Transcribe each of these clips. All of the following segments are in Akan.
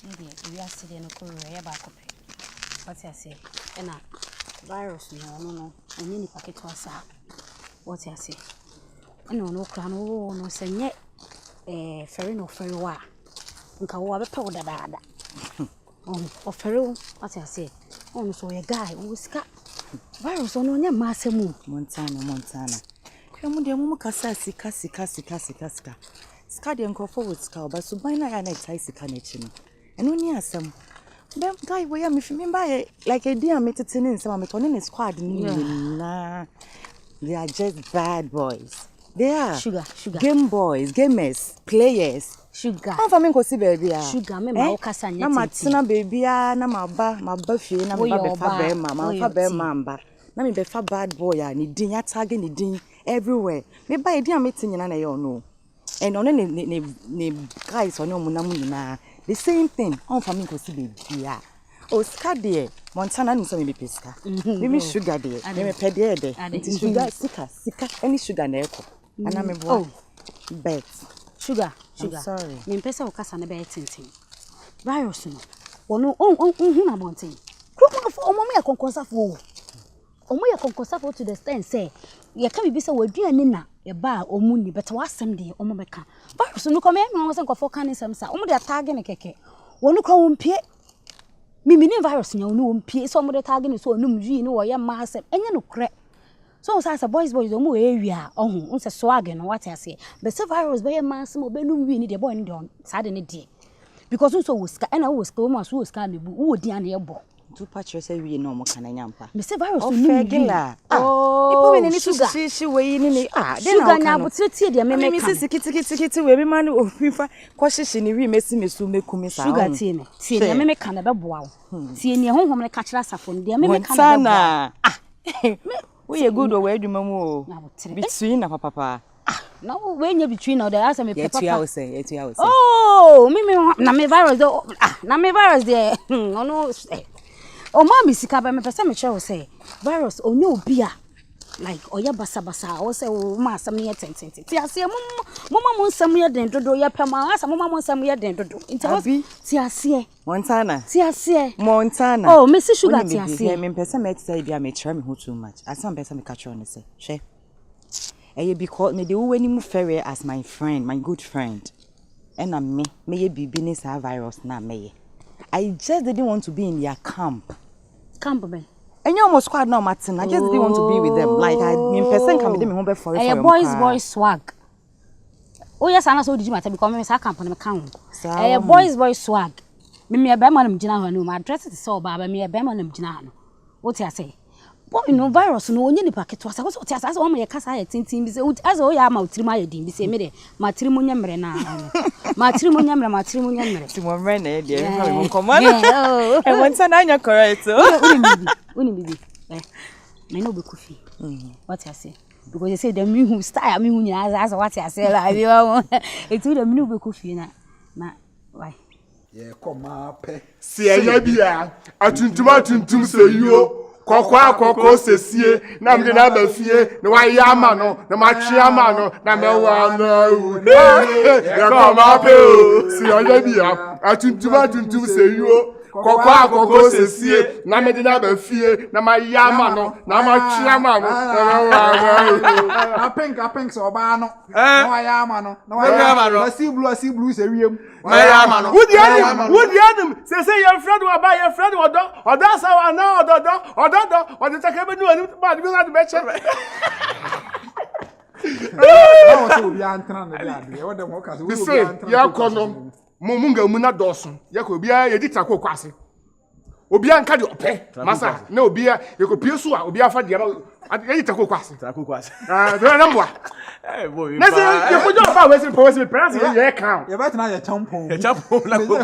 Maybe we are sitting in a career back up. What I say? And a virus, no, and any packet was up. What I say? And no crown, no, say yet. Ferry no ferry wa. Nka wo abepa da da. Oh, ferry what I say. Oh, so a guy who ska. Virus on nya masemu. Montana. Kamu de mu kasa sika. Ska de nkofo with ska ba so ban na ya na tai sika na chi no. Eno ni asem. Dem guy we ya me buy like a dear metete ni nsem me tone ne squad ni na. They are just bad boys. They are sugar. Game boys, gamers, players. Sugar. I'm faming kosi baby ah. Sugar me ma okasa nya. Na matsena baby ah na maba fie na me ba be fa be mamba. Na me be fa bad boy ah ni din ya tag ni din everywhere. Me ba edi ameti nyina na ye ono. And on ne guys on omo na mu nyina. The same thing. I'm faming kosi baby ah. O ska de Montana ni so me be pesca. Me sugar de. Me pede de. It sugar sika any sugar na eko. Ana me bo. Bet. Sugar. I'm sorry. Me pesa okasa na be tintin. Virus no. Wono hu na bontin. Kromo fo omo me konkonsafo. Omo ye konkonsafo to the stand say, ye ka bibi say waduane na ye ba omu ni beta wasem de omo beka. Virus no come me won say nkofo kan nsem sa. Omo de tag ne keke. Wono kwa wompie. Mimi ni virus nya wono wompie so omo de tag ne so onum wi ni wo ye ma asem. Enye no kre. So as boys omo area ohun unse swag no what I say but se virus be mass mo be no wi ni the boy ni don sade ne die because unso woska and woska wo maso woska mebu wo di an ye bo tu patch say wi no mo kana nyampa me se virus no fegila ipo we ni shi we ni sugar nya butireti de me me se kiti we bi man ofifa ko hihye ni wi mesi mesu mekumi sa sugar tie ne me kana be boa wo tie ne honhom ne ka kira safo de me kana be boa we good o we adwuma mu o between na papa no we nya between now there as me papa etu say oh me na me virus na me virus there no o ma mi sika ba me pese me che say virus onye obi a like oya basa o say o ma asam ye tententi ti ase mo nsam ye den dodo ye pema asa mo nsam ye den dodo nti o ti ase Montana oh me see sugar ti ase me pese me tell you me try me who too much asam pese me catch on say she because me de wo ni mu ferry as my friend, my good friend. And me ye business virus na me. I just didn't want to be in their camp. Camp me. And you almost squad now, Martin. I just didn't want to be with them. Like I mean, person can be them home for a boys swag. Oh yes, I know did you matter because me say camp on me count. A boys swag. Me a bema nam gina ho no. My dress is so baba me a bema nam gina ho. What I say? Boy no virus no onye ni packet was what I say o me kasa ya tintin bi say as o ya ma utrimu ayedin bi say me de matrimu nyamre na matrimu nyamre ti mo mre na e de ha me komo no e won say na anya correct uni bibi me no be kufi what I say because they say the me who style me who nyina as what I say la bi wa it we the me no be kufi na why ye koma pe se ya bia atuntum se yo Koko sesie na mde na ba fie na wa ya ma no na ma twe ama no na me wa na u ya koma pe o si oya bia atuntum se yo koko sesie na mde na ba fie na ma ya ma no na ma twe ama no na wa na pink so ba no na wa ya ma no na wa ya ma no see blue se wiem Would the adam say your friend will buy your friend or that's how I know or the take do any bad because at the better. We say ya kono momunga muna dosun ya ko bia ye dita ko kwase obi anka de ope masa na obi ya ko pie so a obi afa de ye dita ko kwase na mboa boy. Na say you put your power we parents ye count. You better na your champion. Your champion na go.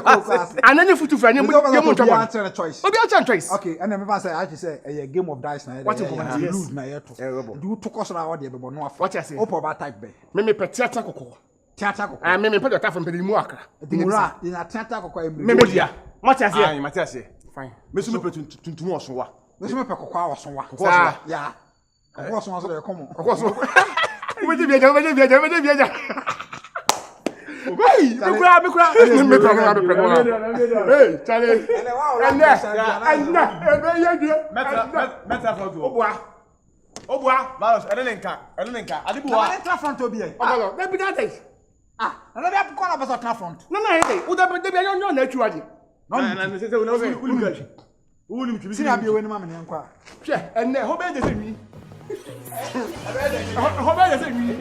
And any foot for any you want to choice. Obi a choice. Okay, and then me say I say a game of dice na. What you go lose na yeto. Do to cost na what dey be no afa. What you say? Opo ba type be. Me pe theater kokko. Theater kokko. Ah me pe theater from Pedimu Akra. Dimura, na theater kokko e. Me dia. What you say? Ah, Matias. Fine. Me so me pe tuntum oso wa. Me so me pe kokko a oso wa. Yeah. Kokko oso so dey come. Kokko oso. We dey bia. Hey, me cry. Hey, Charlie. Meta photo. Obua. Balos, Elenka. Adibuwa. Enter front obi e. Ogolo, na bi that is. Na dey up call about enter front. Na hey. Uda be dey yon na atwade. Na say we no uli. Uli mtwi. Sini abi we ni ma me nkwa. Hwe, enne ho be dey say mi. Ho be dey say mi.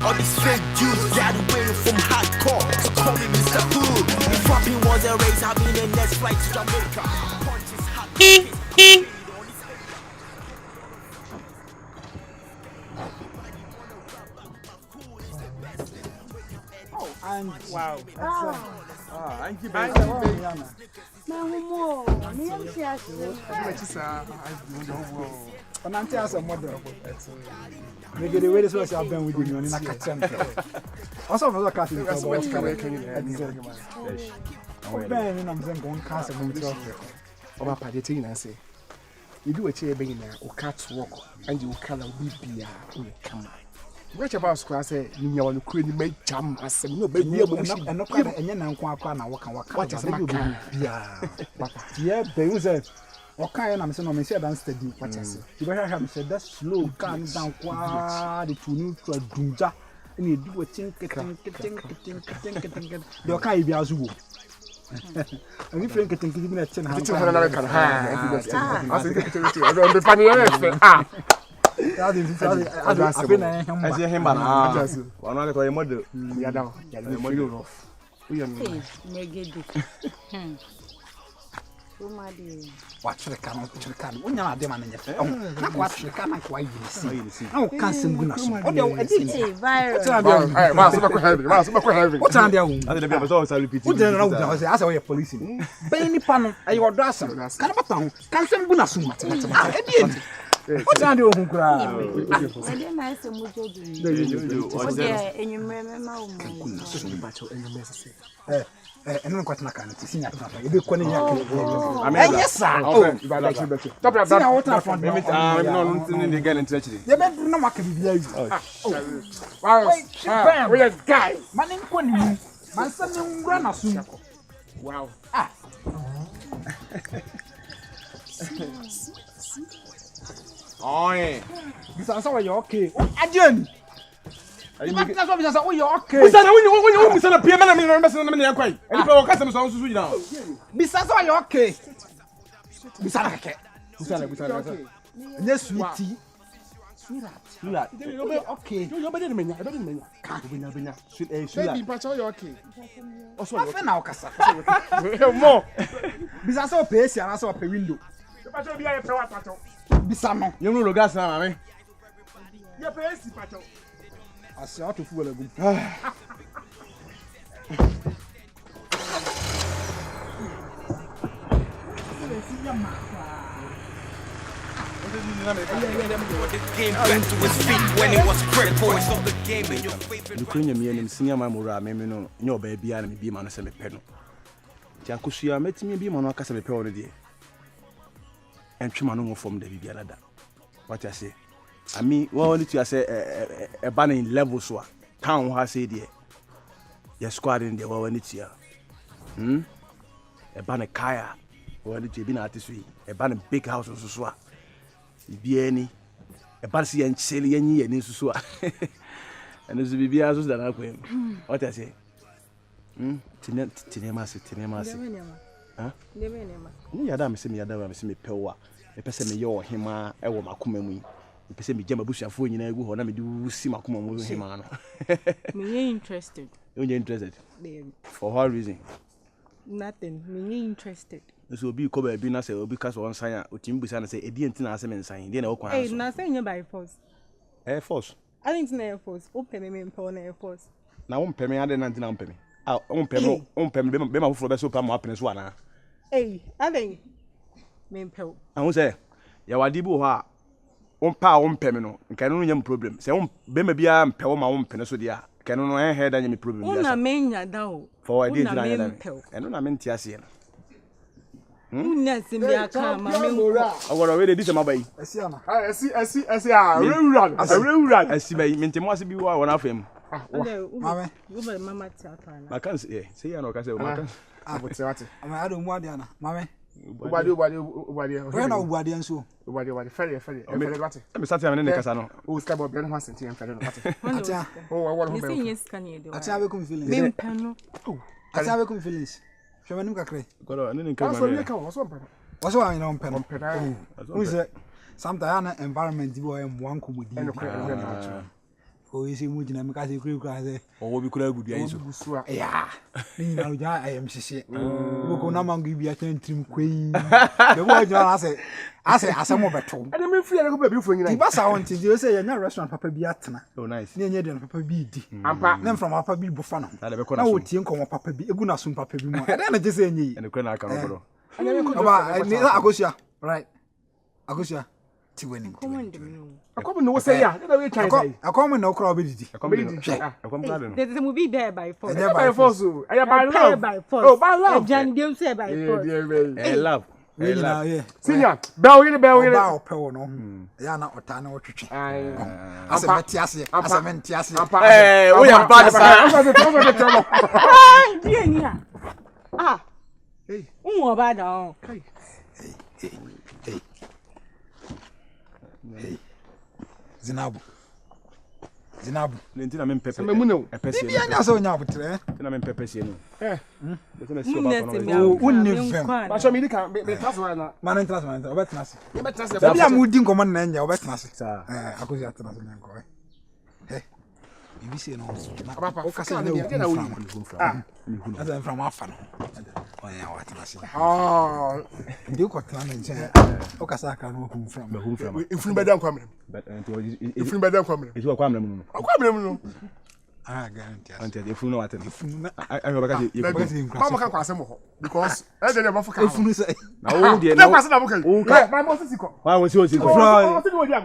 All these fake Jews got away from hardcore. So call me Mr. Hood. If rapping was a race, I'll be the next flight to Jamaica. Punches hot. Oh, and wow. Thank you, Onante as a model. Make the way this was I've been with you in a catch. Also, no cat in the Ben, and I'm going to cast a movie. Over Paddy and say, you do a chair being there or cat's walk, and you cannot be come. What about square say you know you couldn't make jam as a no baby and no kind and yan and walk what is my yeah. But yeah, they said. Okay, and I'm saying, I'm saying, I'm steady. What I say? You better have said that slow, calm down, quiet, the two new to a dunja, and you do a think. The okay, be as well. And if you can give me a 10 hands, I don't be funny. I've been a him, one other way model. We are down. We are watch the cannon, when you're the man in your face. Not watch the cannon quite you see. Oh, can't sing goodness. Oh, I did say, what's on their own? I was repeating. Who didn't know that was as a police. Benny Panel, I your drasser. Can't sing goodness. What's on your own crowd? I didn't ask him what you do. And I'm quite not going to see that. You be calling your yes, sir. Oh, stop I'm not getting into it. You better know what can be. Wow, we are guys. Man, man, son, run us soon. Wow. Oh, yeah. This is how you're okay. Again. You must not be so you're okay. We said when you send a PM and I'm messing them in quite. And if our customers are also now. Besides, why you're okay. Besides, yes, sweetie. Sweetheart. Okay. You're better than me. I don't mean. Can't be never. Sweetie, but you're okay. Also, now, Cassa. More. Besides, our pace and also a window. Bisano. You know, gas now, eh? Your pace, Pato. I saw to fool a good. Ukrainian me and senior mamura, maybe no baby and be man semi pedal. Jankusia met me be monaka semi pedal already. And Chimano from the Viviana. What I say? I mean, well, you say a banner in level so town has said there. Your squad in the well, it's here. A banner kaya, or did you be at this way? A banner big house or so. Be any a bassy and silly and ye and so. And this will be as that I will. What I say? Tinemasi. Huh? Yada, Miss Yada, Miss Pewa, a person may your him, I will Macumemi. You can say me Gemma Bush and for you know, let me do see Macuma with him. Me interested. You're interested? For what reason? Nothing. Me interested. This will be covered because because one sign, which you say, a didn't answer and sign. Then, okay, nothing by force. Force. I think na Air Force. Open me impel na Air Force. Na won pɛ me ade na ntina won pɛ me. Ah, won pɛ me be ma foforo be so pa mo apene so ana. Hey, I think me impel. Na won say ya wade bi wo ha won pa won pɛ me no nka no nyam problem. Say won be ma bia mpɛ wo ma won pene so dia. Kɛno no head anya me problem dia. Una menya da o. For idea na ya. Eno na me ntia ase no. Una simbia ka ma me. Agora we dey dis ma bai. Esi ana. Esi ah, rewura. Asi bai, me ntemo ase bi wo na afem. Mama. You be mama theater na. Ma kan say ya no ka say ma kan. Abote wate. Ama ado mu ade ana. Mama. Ubade. Where na ubade nso? Ubade. Fere wate. Me sat am ne kasa no. O ska bo ben ho asenti en fere no wate. Atia. O wa ho Me ben. say yes can you do. Atia be kum feelings. Me impel. Atia be kum feelings. Hwe manum kakre. Goro ne nka So ma. you can also pen. Waso wa ina ompen. Pen. Who say sometimes na environment bi o em wan komodi. O yesi mu jina me ka se kura se. O bi kura gudu ayi so. Busua. Ya. Ni na uja ayem hihye. Wo ko na mangu bi aten trim kwei. Be wo jina ase mo beto. And me free na ko be fo nyina. Di basa won tin you say ya na restaurant papa bi atena. Oh nice. Ni enye den papa bi di. Ampa. Na from papa bi bofa no. Na wo tie nko papa bi egu na so papa bi mu. E na je say enyi. Ene kura na aka no goro. Oba ni agosia. Right. Agosia. Ti weni. Command me. Akomo no say ya. Na we try say. Akomo na okra obedidi. Akom no. There's a movie there by force. Yeah, By force. I by love. By force. Oh, by love. Jan dem say by force. Love. We na yeah. Senior. Bell you. Oba opewo no. Ya na ota na otwetwe. Ase meti ase. Ase menti ase. We are bad sir. Ah, dia ni ha. Ah. Hey. Unwo ba da. Hey. Zinabu. Lentina men pepe. Me mu no. Epese. Bi anya so nya abutre. Lentina men pepe se no. Lentina si Unne oba se kono. me. Unni fem. Ba so me di kan me pass one na. Man interest obetena se. Me better say. Obi am udi nkomo na nya obetena se. Sa. Akosi atena se nko. Bibi se no. Papa. O kasa na o na wuni. Asa from afa no. Oya watena se. Ah. Ndi ko tena na nche. O kasa aka no hu from. Ifunu be dan kwamre. Ifunu be dan kwamre. Eju kwa amna mu no. Kwamre mu no. Ah, guarantee. Anti efunu no watena. Efunu na Ayo baka ye ko. Ba mo kan kwase mo ho because e dey mo foka. efunu se. Na wo de Na no. kwase na mo kan. Ma mo sisi ko. Wa won si o si ko.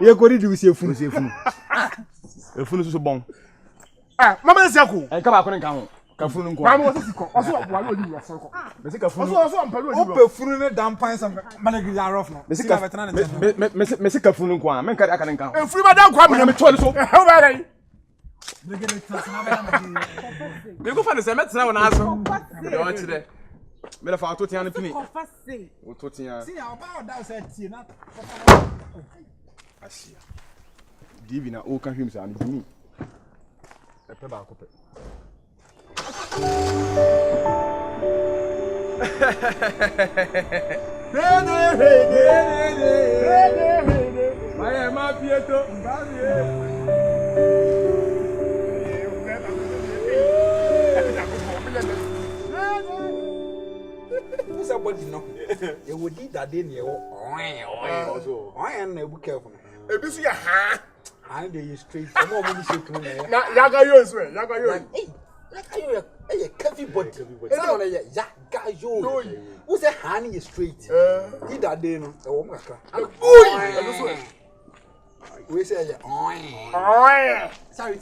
Ye ko di se efunu. Si efunu. Efunu so bon. Ah, mama nsia ko. E ka ba ko nka ho. Ka funu nko. Ma mo sisi ko. Oso wa lo di wo so ko. Me se ka funu. Oso ampalo di O wo. pe funu ne dampan sam managi ya rough no. Me se ka betena na nche. me se ka funu nko a. Men ka aka nka ho. Ifunu be dan kwamre. Me to so. E ba dai. Me go fa ne se metena wona aso. Me o chire. Me la fa to tian pini. O to tian. See ya oba da se tie na. Asia. Divi na o kan hwim sa no dimi. E pe ba ko pe. Maya ma pieto. Usa body no. E wodi dade ne e wo. Oy na e bu careful. Ebi su ya ha. Ha dey you straight. Omo mo ni shake no na. Na yaga yo so, yaga yo. Like you a heavy body. It's not on a yaga yo. Who say hand is straight? He that day no. E wo mo kakra. Oi! We say ya. Oi! Sorry.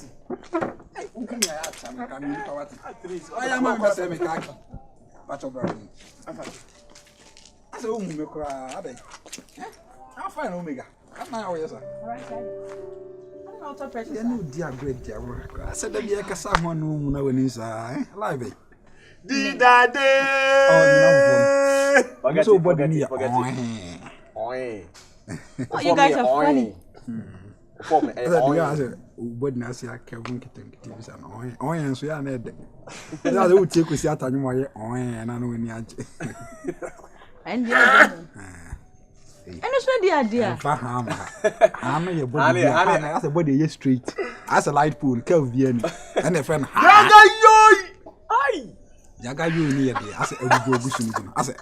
Hey, ukumi ya acha ka mi pa wati. Oya ma ko say me ka ki. Pacho bra ni. Asa o mu me kra abe. How fine omega. Come now yes sir. Auto pressure. Ya no dia great dia wo. Asa da bi e kasa ho no mu na wani sa, live. Di dade. Oh, so body ni. Oi. Oh, you guys are funny. For me. Body na say Kevin kitten bisa no. Oh, so ya na de. Ya de utie kwesi atanyu mo ye. Oh, na no wani age. And the other. And it's not the idea. I'm your body. As a body, straight. As a light pool, curve bien. And a friend. Yaga you near the as a go bushing. As a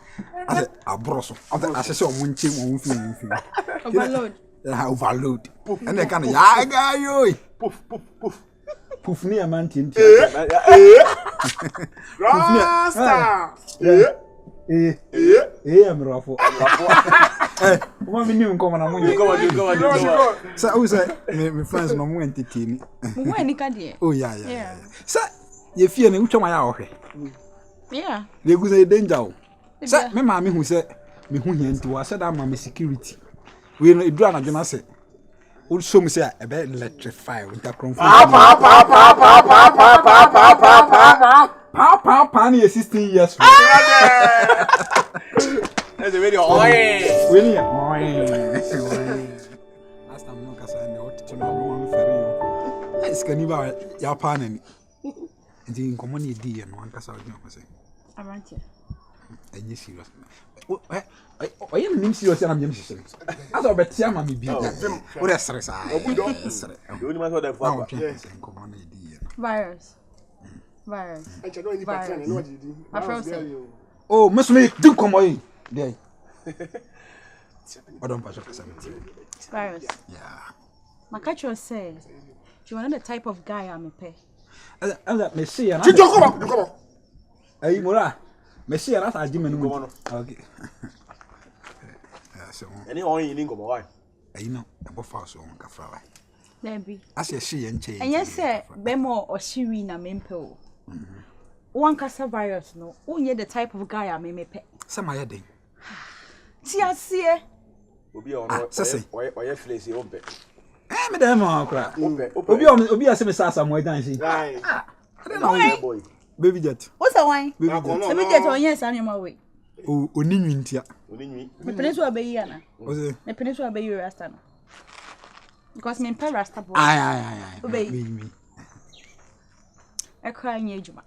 brosso. As a so munching on film. Overload. Overload. And they can yaga you. Poof, poof, poof. Poof near man tin. Rasta. I'm Raffo. One minute come on, Go. So, who say, my friends, no more entertaining. When you can Oh, yeah. Sir, you fear me, which am I out here? Yeah. They go say danger. Sir, my mammy who said, me who here to us said, I'm my security. We know it drawn a journal say. Also, me say, a bed electrify with a confrontation. Pa, near 16 years. That's a video. Winnie, last time no casa and what to know ferry. It's caniba ya pan and the common D and one casa. I want you. And you serious. I am in serious and I'm serious. As I bet Yama be what a stress. I only matter that for common D. Virus. Oh, Miss Me, do come away. There. I don't pass up Virus. Yeah. My catcher says, you are not the type of guy I'm a pay. And that Messi and Come on. Hey, Mura. Messi and I didn't okay. So, any on you didn't go away. You know, about fast on Cafra. There be. I say she and change. And yes, sir, Bemo or Shirina Mempo. One casa virus, no, only the type of guy I may pay. Some I day. See, I see it. Will be on or your place, you open. Eh, Madame, cry. Obi, I say, some way dancing. I don't know, Boy. Baby jet. What's the wine? Baby Let me get on yes, I'm my way. Oh, Onintia. The peninsula be Yana. Was it? The peninsula be your Rastana. Because me in Rasta boy. Aye. Obey me. I cry in Yajuma.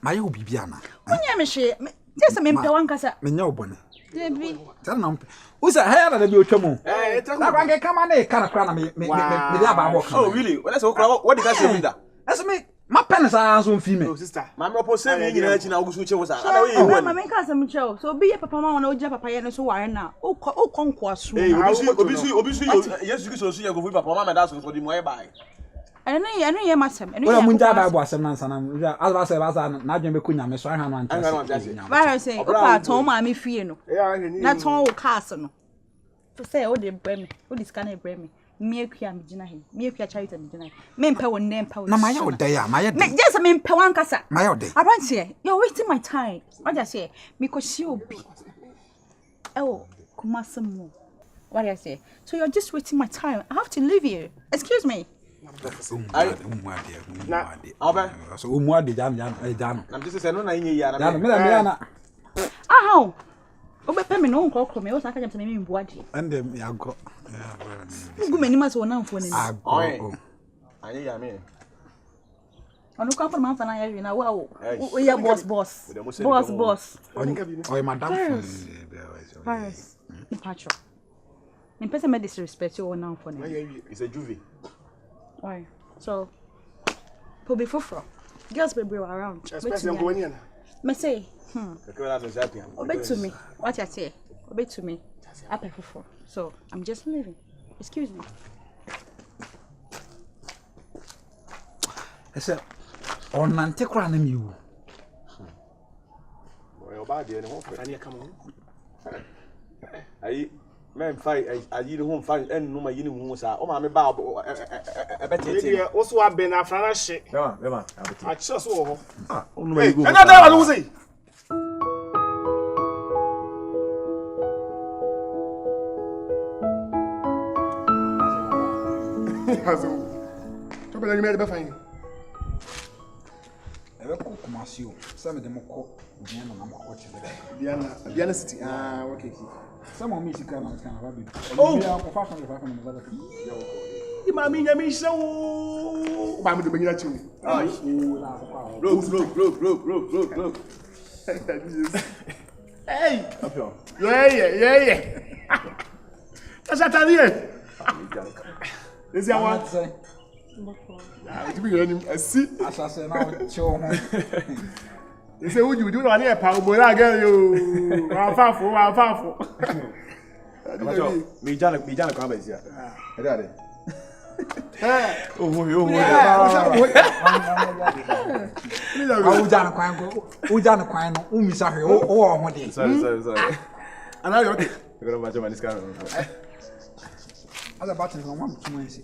My old Bibiana. When you say, just a member one casa. Me no bonnet. There be. Tell them. Who's a hair of your chamo? Eh, come on, kind of crown me. Oh, really? Well, that's what did I say? That's me. My pennies are on female. Sister. Mamma posted me in the China, which was I make us some show. So be a papa on no jump papa and so I now. Oh, conquest. Obviously, yes, you can see a good papa, and that's what you might buy. I know you must have. Well, I'm Jabba was a man, and as I said, as I'm not going to be Kunya, so I have one. I say, oh, Tom, I'm fear. That's all castle. To say, oh, they bring me, who is can bring me. Me am Jinahi, me charity and Jinahi. Men power name power. No, my old day, my yes, I mean, Pawankasa. My old day. I want here. You're wasting my time. I just say, because you'll be. Oh, Kumasamo. What do I say? So you're just wasting my time. I have to leave you. Excuse me. I'm just saying, no, I how? Oh, me no call me. What's I can tell me in Boadi? And then I go. Good many months one for me. I mean, on the company, man, and I have now. Well, we are boss. Oh, madam. Paris. Patrol. In person, may disrespect you now for me. It's a juvie. Why? So, probably for girls be around. Me say, obey to me. What I say, obey to me. I prefer. So I'm just leaving. Excuse me. I said, on Nantekra name you. Well, bad, you know, come on. I men fight, I did home fight, and no, my union was out. Oh, my bob, a better. What's what been a flash? I just saw. Another losing. Trouble you made fine. I will cook my shoe. Some of them cook. Diana City. Ah, okay. Some of me can have it. Oh, you mammy, me so. I'm the beginning too. Look. Hey, yeah. That's a tally. Is that what? I see. As I say now, show home. They say, would you do not hear power? I get you. I'm far for. Me, John, come here. Ujana kwai no umisa hwe o ho de. Sorry. Ana yo. You're going to match my discount. Ada button no one too much.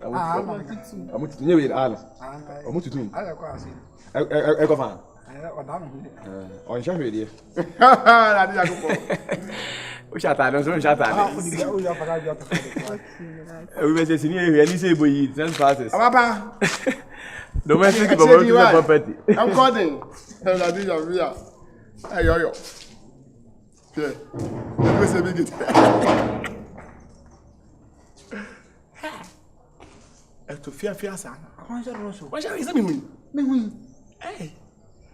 I'm going to do it all. I'm going to do it. I go fan. On share with you. We shut down, so shut down. We were just here, and you say, boy, 10 passes. Papa, domestic property. I'm calling. I did your real. Hey, yo. Yeah. Let me say, to fear, son. Why shall I me? Hey,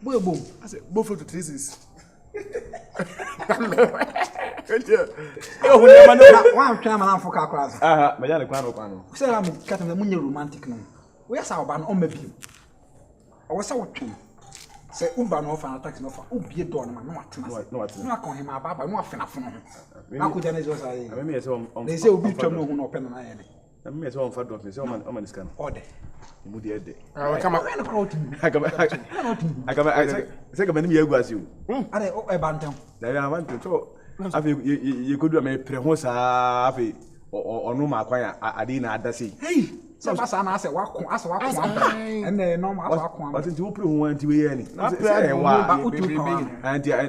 boom. I said, both of the thesis. One chairman for car class. My young crano. Say, I'm cutting the money romantic. No, where's our ban on maybe? I was so true. Say, Umban off and attacks offer. Oh, be a don, no, call him about no afternoon. How could I was I? They say, we don't know who open an eye. I mean, it's one for doctors, on scan. Order. You would day. I come out. I think I'm going to you. I bantam. I want to talk. I think you could do a prehosa or no, my I didn't add that. Hey, so I said, walk, and then no matter what into who went to be any. And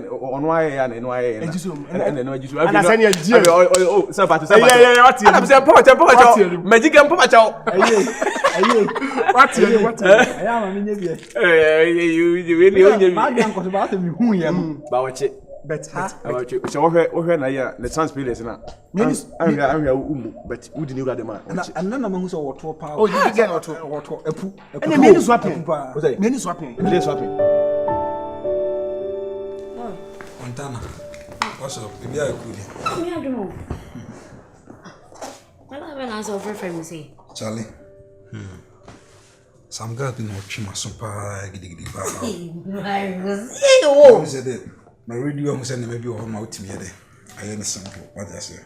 on why and why and then just and I send you oh somebody say I'm saying power magic and power what I am I mean you really only my uncle about me who am about it but so when I the transpilers now I'm but who didn't know that man and none of them who saw water power oh you get water a poo and the men swapping men swapping Montana, what's up? Maybe I could. I don't know. Well, I haven't answered for friends. Charlie. Some girl been watching my super giddy. Oh, said it. My radio was sending maybe over my team. I understand what I say.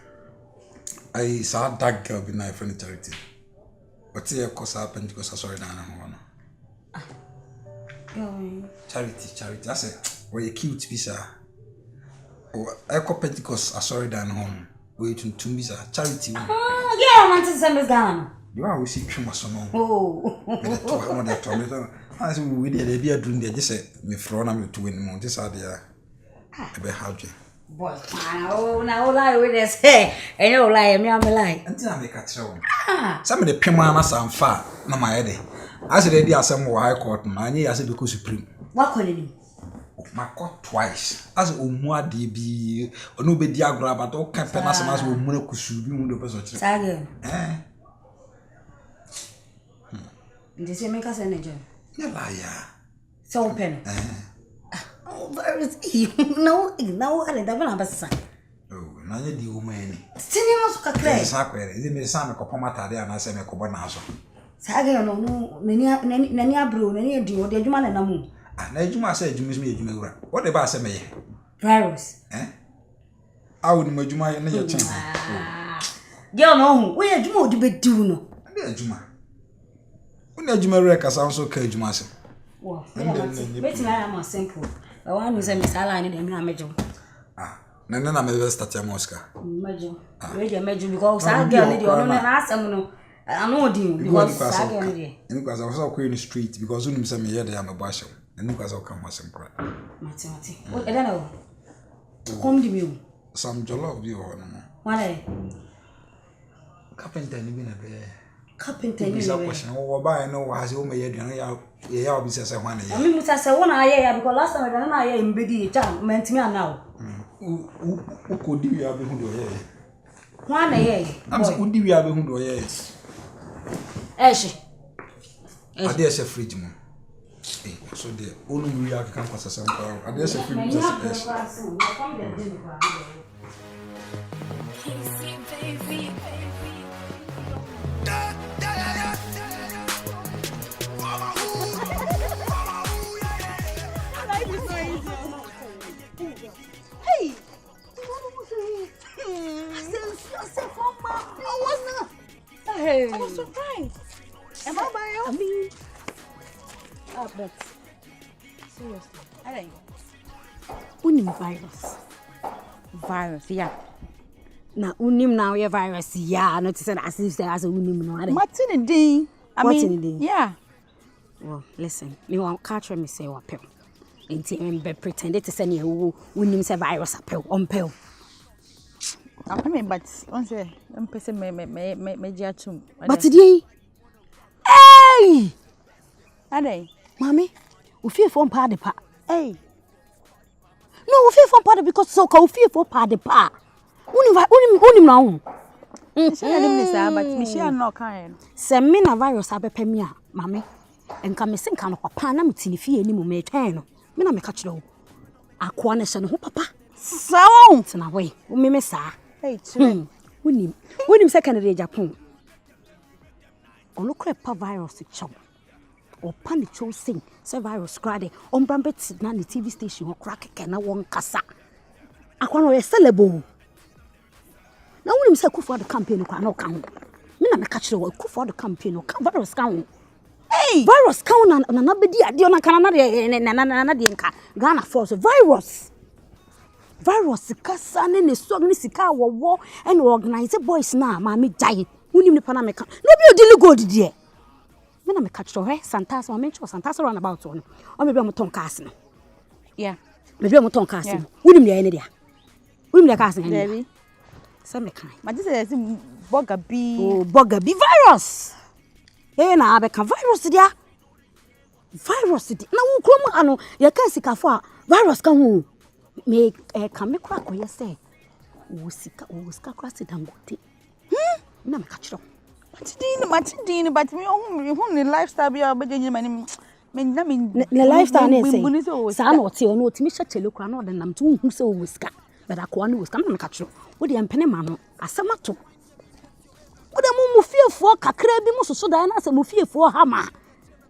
I saw that girl be my friend charity. But here, cause happened because I saw it down. Charity. I said, well, you cute, sir. Echo Pentecost, sorry, down home. Wait to me, sir. Charity. Yeah, I want to send us down. You are we see Chumason. Oh, I said, we did a doing there. Just say, me thrown me to win more. This idea. I be how you. Boy, oh, now lie with us. Hey, I know lie, me, I'm a lie. Until I make a show. Some of the Pimana sound far, no, my head. I said, they are some high court, and I said, because supreme. What could it be? My court twice. As Umwa DB, or no be diagram, but all campaigns as Umuno could be the person. Sagan. The same make us energy. No liar. So pen. Oh, there is no, I don't have a son. Oh, none of the woman. Cinemas cacre. Sacre, it may sound a copomata and I say a cobonazo. Sagan, no, Nania brew, Nania do, the human and a moon. And you must say, you miss me, you what the bass may. Virus. I wouldn't make you my channel. You know, where do you be doing? Juma. When you marry a sound so cage, master. Well, wait, I am simple. I want to say, Miss Allan and I major. Then I'm a start a Mosca. Major, because I get you on an ass. I know you because I was all queer in the street because when you send me here, I'm a bashel. And because I'll come with some cry. What I don't know. Come to you. Some jollof you or no. Why? Carpenter, you been a bear. Carpenter, is a question. Oh, by no, as you may have been says I want to. I mean, I said, one I because last time I don't know, I am biddy, meant me now. Who could you have been who are one a year? I'm so good, you have been who are yes. Ash. I dare say fridge moon. So the only we have come for some power. I dare say fridge just Hey! Hey! Seriously. I don't. Unim virus. Yeah. Na unim now your virus, yeah. Not to say as unim no. Martin Dean. Yeah. Well, listen, me want catch me say what pill. Ain't be pretended to send you unim say virus a pill on pill. I mean, but once I'm person me jatum. But today, hey, Ade, mommy, we fear for part the pa. hey. No, we fear for part because so we fear for part the pa. Unim now. Say I didn't say, but me share no kind. Send me na virus abepe me a, mommy. Enka me senka no papa na metini fie ni mo me twen no. Me na me ka kire wo. Akwa na hye no ho papa. Sawo. Tena we, wo me saa. Hey, children. Unim second day Japan. Ono kre pa virus chow. O pan the chow sing. Say virus krade. On brambet na the TV station o crack ke na won kasa. Akwa no ye celebo. Na unim say Kufu the campaign kwa na o ka ho. Me na me ka kire wo Kufu the campaign o ka virus ka ho. Hey, virus ka ho na bedi ade o na kana na de nka. Ghana force virus kasa ne so ne sika wo and organize boys na ma me jai unim ne pana me ka no bi odili gold die me na me catch to he santas ma me cho santas run about no o me bi mo ton cars no yeah me bi mo ton cars no unim ne ne dia unim ne cars ne baby so me kan ma just say burger b virus na abeka virus dia na wo krom ano ya ka sika fo a virus ka ho me kame kwa koye say wo sika kwase dangote na me ka kiro matidin but me hu ni lifestyle bi obejenye mani me na me le lifestyle na say sa na ote ono otimi hyechele kura na odenam to hu say wo sika but akwa na wo sika na me ka kiro wo de empene ma no asemato wo de mu fiefo kakra bi mu soso dan na say mu fiefo hama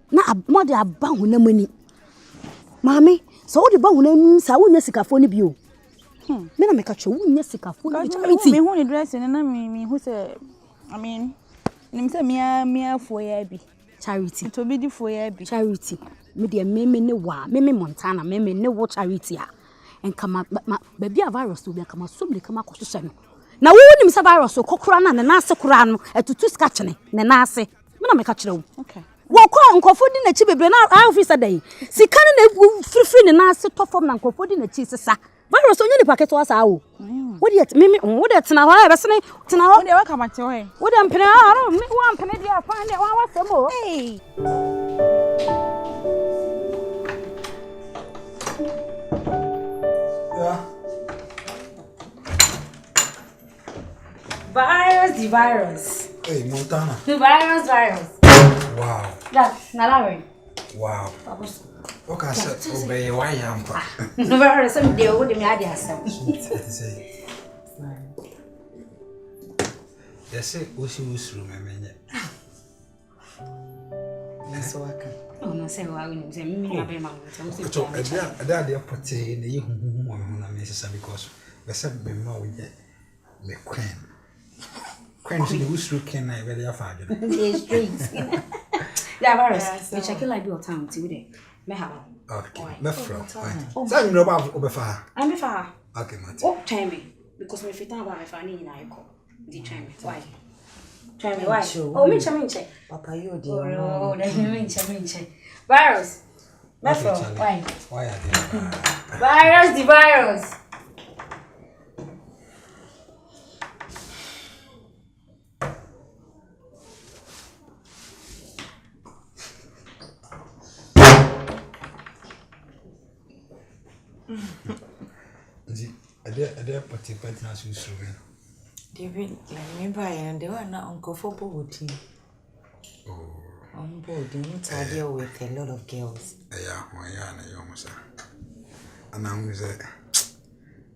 na mo de aba hu na mani mami so wo de ba hu na nu sa wo nya sikafo ni bio me na me ka kiro wo nya sikafo ni charity me hu ni dress ni na me hu say I mean nim say mia fo ya bi charity to be di fo ya bi charity me de me ne wa me Montana me ne wo charity a enka ba bia virus obi aka ma somle kama kohwehwe no na wo nim say virus kokora na na ase kora no etutu ska chene na na ase me na me ka kire wo okay wo kwa nkofo di na chi bebre na officer dai sika na free ne na ase tofom na nkofo di na chi sesa virus onye ni packet wa sa wo wo de me wo de tena ho e besene tena ho wo de wa kamate ho e wo de mpene a me wo mpene dia fa ne wa wasemo hey Yeah. Virus. Hey, Montana. Virus. Wow. Yeah, nalawe. Wow. What can I say? Obey, why am I? Virus, some day would me add yourself. They say, Oshi room, I mean, that's so I can. Oh, no, say, why we say, me, I've been my So, I did a potty in the young woman, because we said, be more with me, queen. Queen, who's looking at very far. It's streets. Yeah, virus. We check it like your town today. May have. Okay, my friend. So, you know about Obefa. I'm before. Okay, Martin. Oh, try me. Because my fit about my family in Iko. Did try me. Why? Try me, why? Oh, me check. Papa, you dear. Oh, no, me check. Virus. My friend, why? Why are they? Virus, the virus. I dare participate in a suit. David, let me buy and they were not uncomfortable with him. Oh, on board, you need to deal with a lot of girls. Yeah, my young sir. And I'm say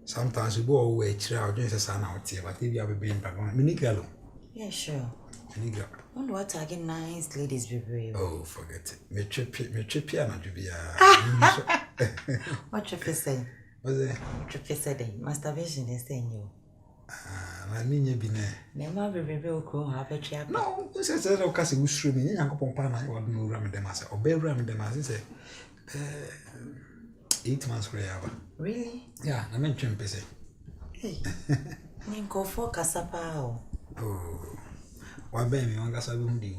sometimes we go away, child, just a son out here, but if you have a being back on Minigalo. Yeah, sure. Minigalo. Wonder what again nice ladies be brave. Oh, forget it. Me trip piano to be What trip is saying? What's it? Trip is saying, masturbation is saying you. I mean, you be there. Never be real cool, have a trap. No, this is a little cassie who's swimming. You can't go on, I want no ram them as a bear ram them as I say. 8 months for ya. Really? Yeah, I mean chimpese. Hey. Ninko for kasapa. Oh. Wa be me wanga sabi hundi.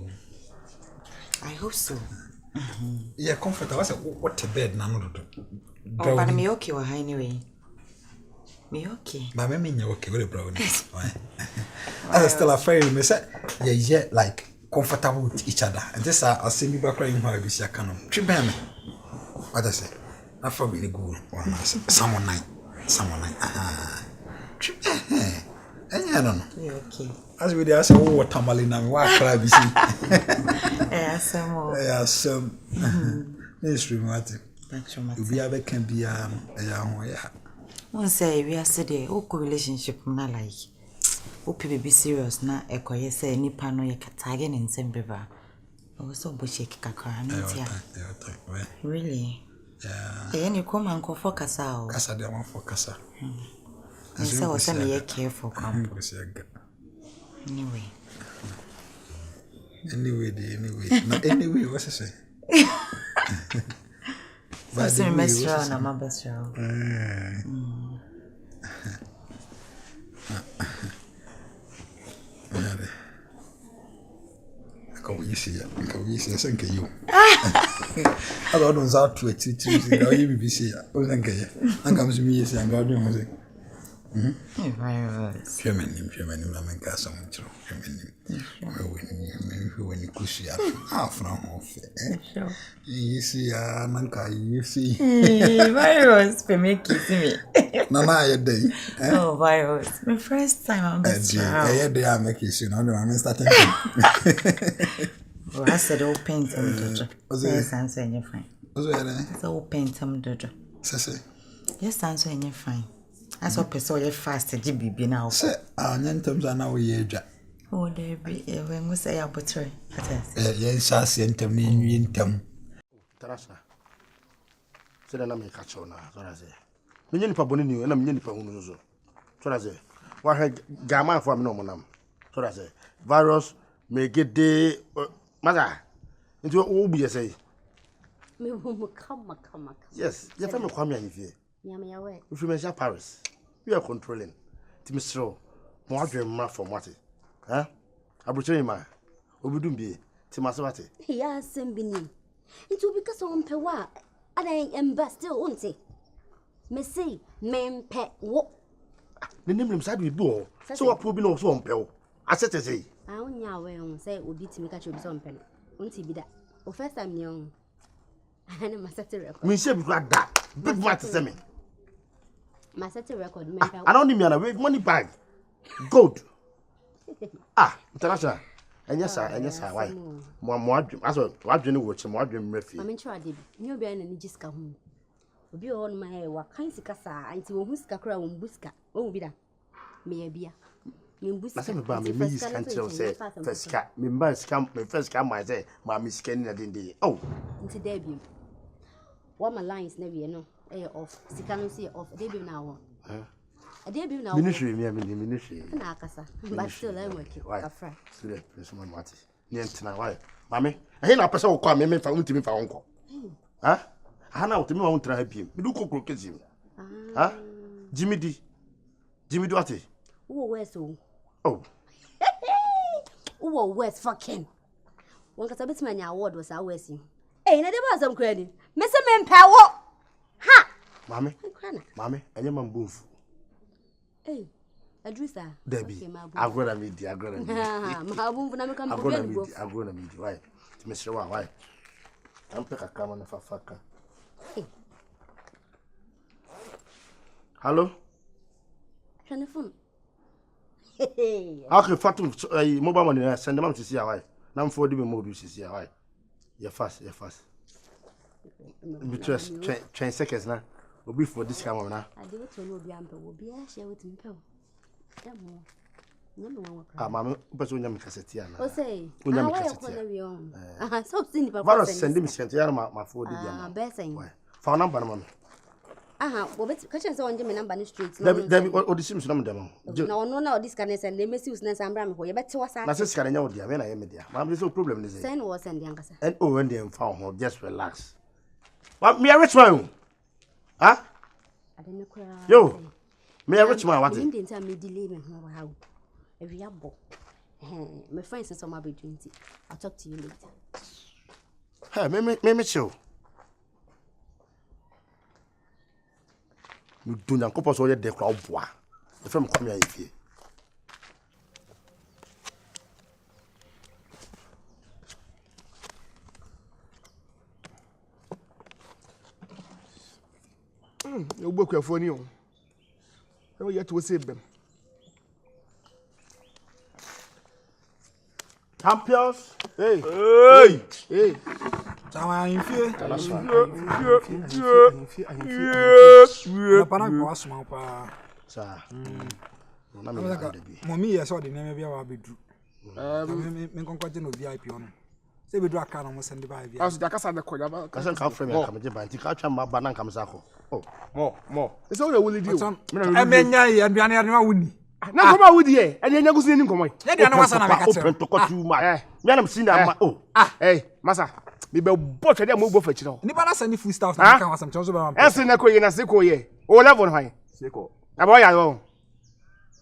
I hope so. Yeah, comfortable. I said what a bed na no do. Oh, but me okay wa anyway. Me okay. But me mean okay with the brownie. I still afraid me say yeah like comfortable with each other. And this I see me back crying how I be see canon. Tribem. What I say? I for really good one. Someone night. Tribem. I don't know. Me okay. As we dey say what tamale na me wa cry be see. Some. Some. Ministry matter. Obi abeka bia no ya. One say we are said o relationship na like o be serious na ekoye say nipa no ye katage ne nsem beba o so bo shake kakra na tia really any come and focus out kasa de am focus and say o say me careful come anyway what's it say but so me sure na my best sure you see thank you. I don't know that to it you be see o thank you and comes me yes and God do Feminine, na menka some true. Feminine. When you push ya half now off. You see, manka, you see. Virus, for me kissing me. Nana, your day. Oh, virus. My first time I'm best. I day I make you soon. I'm starting. I said, oh, paint some dojo. Yes, answer and you're fine. So, paint some dojo. Yes, answer and you're fine. I saw person you fast GBB now. Say, terms are now ye. Oh, there be when we say about it. Yes, I sent them in them. Tarasa. Say that I make catch on. So I say. Many people boni and I'm many people who know. So I say. What had gamma for me no monam. So I say. Virus may get the mother into all be say. Me come. Yes, your family come here. If you mention Paris, we are controlling. Timistro, more dream from what? Huh? I brought you ma. Obudum be. Timasawati. Yes, Sembini. It will because on Pewa. And I am still won't say. Messy, men pet what? The name inside we do. So what will be no so on Pel? I said to say. I only know say would be to make a chop some pen. Won't he be that? Oh, first I'm young. I am a set record. Me say like that. Big matter to me. My set record. I don't need me a money bag. Gold. International. And yes, sir. Why? More dream. As well, what dream watch more dream refi. I'm in charge. You be an just come. Be on my head. What kind of casa? Until who's kakra buska. Oh, be that. Me a beer. Me buska. Me is can't say first cat. Me must come. Me first come. I say, my miss Kenny didn't. Oh, into debut. What my lines never know. Off. Sikano see off. Debut now. A debut now. Ministry, ministry. Nakasa. But still, I'm working. Why? Still, someone Marty. Nientina, why? Mammy, I hear a person who come and found to me for uncle. Huh? I know to me, I won't try him. We do cook him. Huh? Jimmy D. Jimmy Duarte. Who where's so? Oh. Who where's fucking? One got a bit many award was our Westing. Hey, now there was some credit. Mr. Men power. Ha! Mammy, and your man boof. Hey, Adrisa. Debbie, I've got a media. I've got a media. Why? Mr. Why? I'm pick a camera for fucker. Hello? Telephone. Okay, Fatum, mobile money, send them to see why. Now for the mobile to see why. You're fast. Between 10 seconds now. Will be for this camera now. I do it to know the ample will be a share with him. Mamma, but when you're Cassetia. Oh, say, when you're Cassetia. So, send him sent my 4 Bessing. For number, mamma. Well, let's catch us on the number street. Debbie, what the Sims number them? No, this can send the message and Bram for you, but to us. That's just carrying out the Amena, Mamma, there's no problem. Send was sending. And oh, when they found her, just relax. What me a rich man? Huh? Yo. Me a rich man what? Didn't tell me delay me how. Every abo. My friends is on my bedroom. I'll talk to you later. Hey, me chill. You do not compose all your decor bois. The film come here if you. You book your phone, you. How yet to save them? Champions. Hey. Hey. Sama in fear. Pana ko asma pa. Sir. Mommy yes all the name be our bedroom. Me konkwate no VIP on. Say bedroom aka no mo send by VIP. As the kasa de koya ba. Kasa kan frame ya kamaje ba nti ka twa ma ba na nkam sako. Oh, more. Is all the will do. Emenya ye aduane aduane wuni. Na koma wudi e, e nya gusi ni nkomo. Ye de na wasa na meka open to cut you ma. Me na msi na ma. Oh. Hey, masa. Me be bo twede mo bo fa chiro. Ni ba na send food stuff na kan wasam chonso ba ma. Ese na ko ye na se ko ye. O level no han. Seko. Abo ya yo.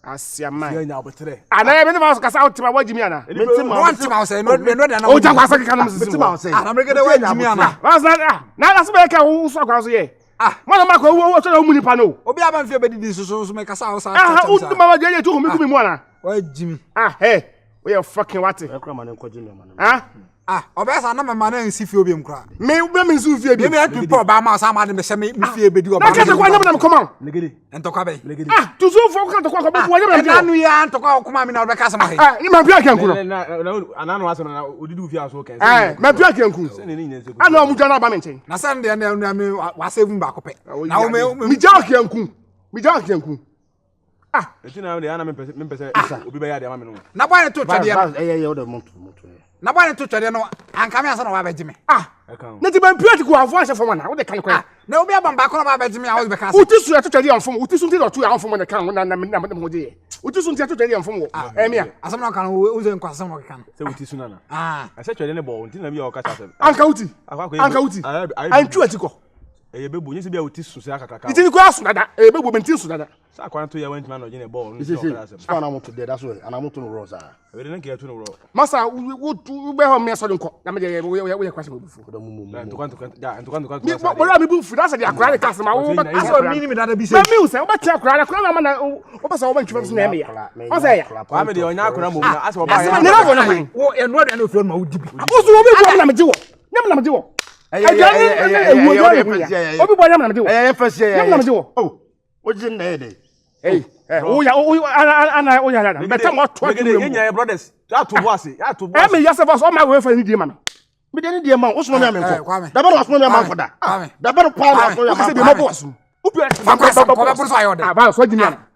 Asiama. Ye nya obetre. Ana ye be ma kasa outima wajimi ana. Wantima say no de na. O ja kwasa ka na msisi. Wantima say. Ana mrege de wajimi ana. Wasa na se be ka wo so kwaso ye. Mana ma ko wo so na mu nipa no. Obi aba mfie bedidi so me kasa o sa. O du ma waje ye tu ko mi kumi mu ana. Wajimi. Hey. We are fucking what? Ekra ma ne nkoji no ma. Obesa na mama na nsi fie obi mkra. Me be nsi fie bi. Me atu po ba ma sa ma de me se me fie bedi oba. Na ka kwa nyam na me koma. Legede. Entokwa be. Tu so fo ka to kwa ko be wo nyam na. Na nu ya entokwa kuma mi na obe ka sama he. Ni ma bia kan ku no. Na ananu aso na odidu fie aso kan. Ma bia kan ku. Ana mu jana ba me nchen. Na san de na me wa save ba ko pe. Na o mi ja kan ku. Mi ja kan ku. Eti na de ana me pese obi be ya de ama me no. Na boy ne to twede ya. Eh o de monto. Na boy ne to twede no anka me asa na wa ba jime. Na ti ban piati ku afo ahye fo na wo de kan kwa. Na obi aba ba ko na ba jime a wo be ka. Uti su ya to twede ya fo. Uti su nti do to ya fo na kan na mo de. Uti su nti ya to twede ya fo wo. Emia. Asam na kan wo ze nkwa asam na kan. Se uti su na na. Ase twede ne bo nti na bi ya o ka cha. Anka uti. Antu atiko. Bebu nyi se bia uti su se akakaka. Iti ni ko asu dada. Bebu menti su dada. Sa kwan to ya wantima na ogene ball no so kala se. Fa na mo to de that's why. Ana mo to no ro sa. We de nke to no ro. Masa wo be ho me so de nko. Na me de we kwase bufu. Da mu. Ntukan ja ntukan. Mi bo la mi bufu that's the akra de kase ma wo. Aso mi ni mi dada bi se. Ma mi se wo ba tia akra na na wo ba sa wo ba ntwe so na me ya. O se ya. Kwa me de onya akra mo na ase wo ba ya. Ni na bo na me. Wo enu ade na ofio ma wo dibi. O so wo be bo na me jiwo. Nyam na me jiwo. Obi bo nyam na me jiwo. Nyam na me jiwo. Oh. O jin na ede. Hey, ana o ya la. Better mo to agene enya brothers. Ya to bo ase, ya to bo. Me ya se boss o ma we fa ni die ma me. Me de ni die ma, o so no me ameko. Da ba no so no me am foda. Da ba no pa no so ya ma. Se bi mo boss. O bi ko be so ayo de. Ba so jimi ana.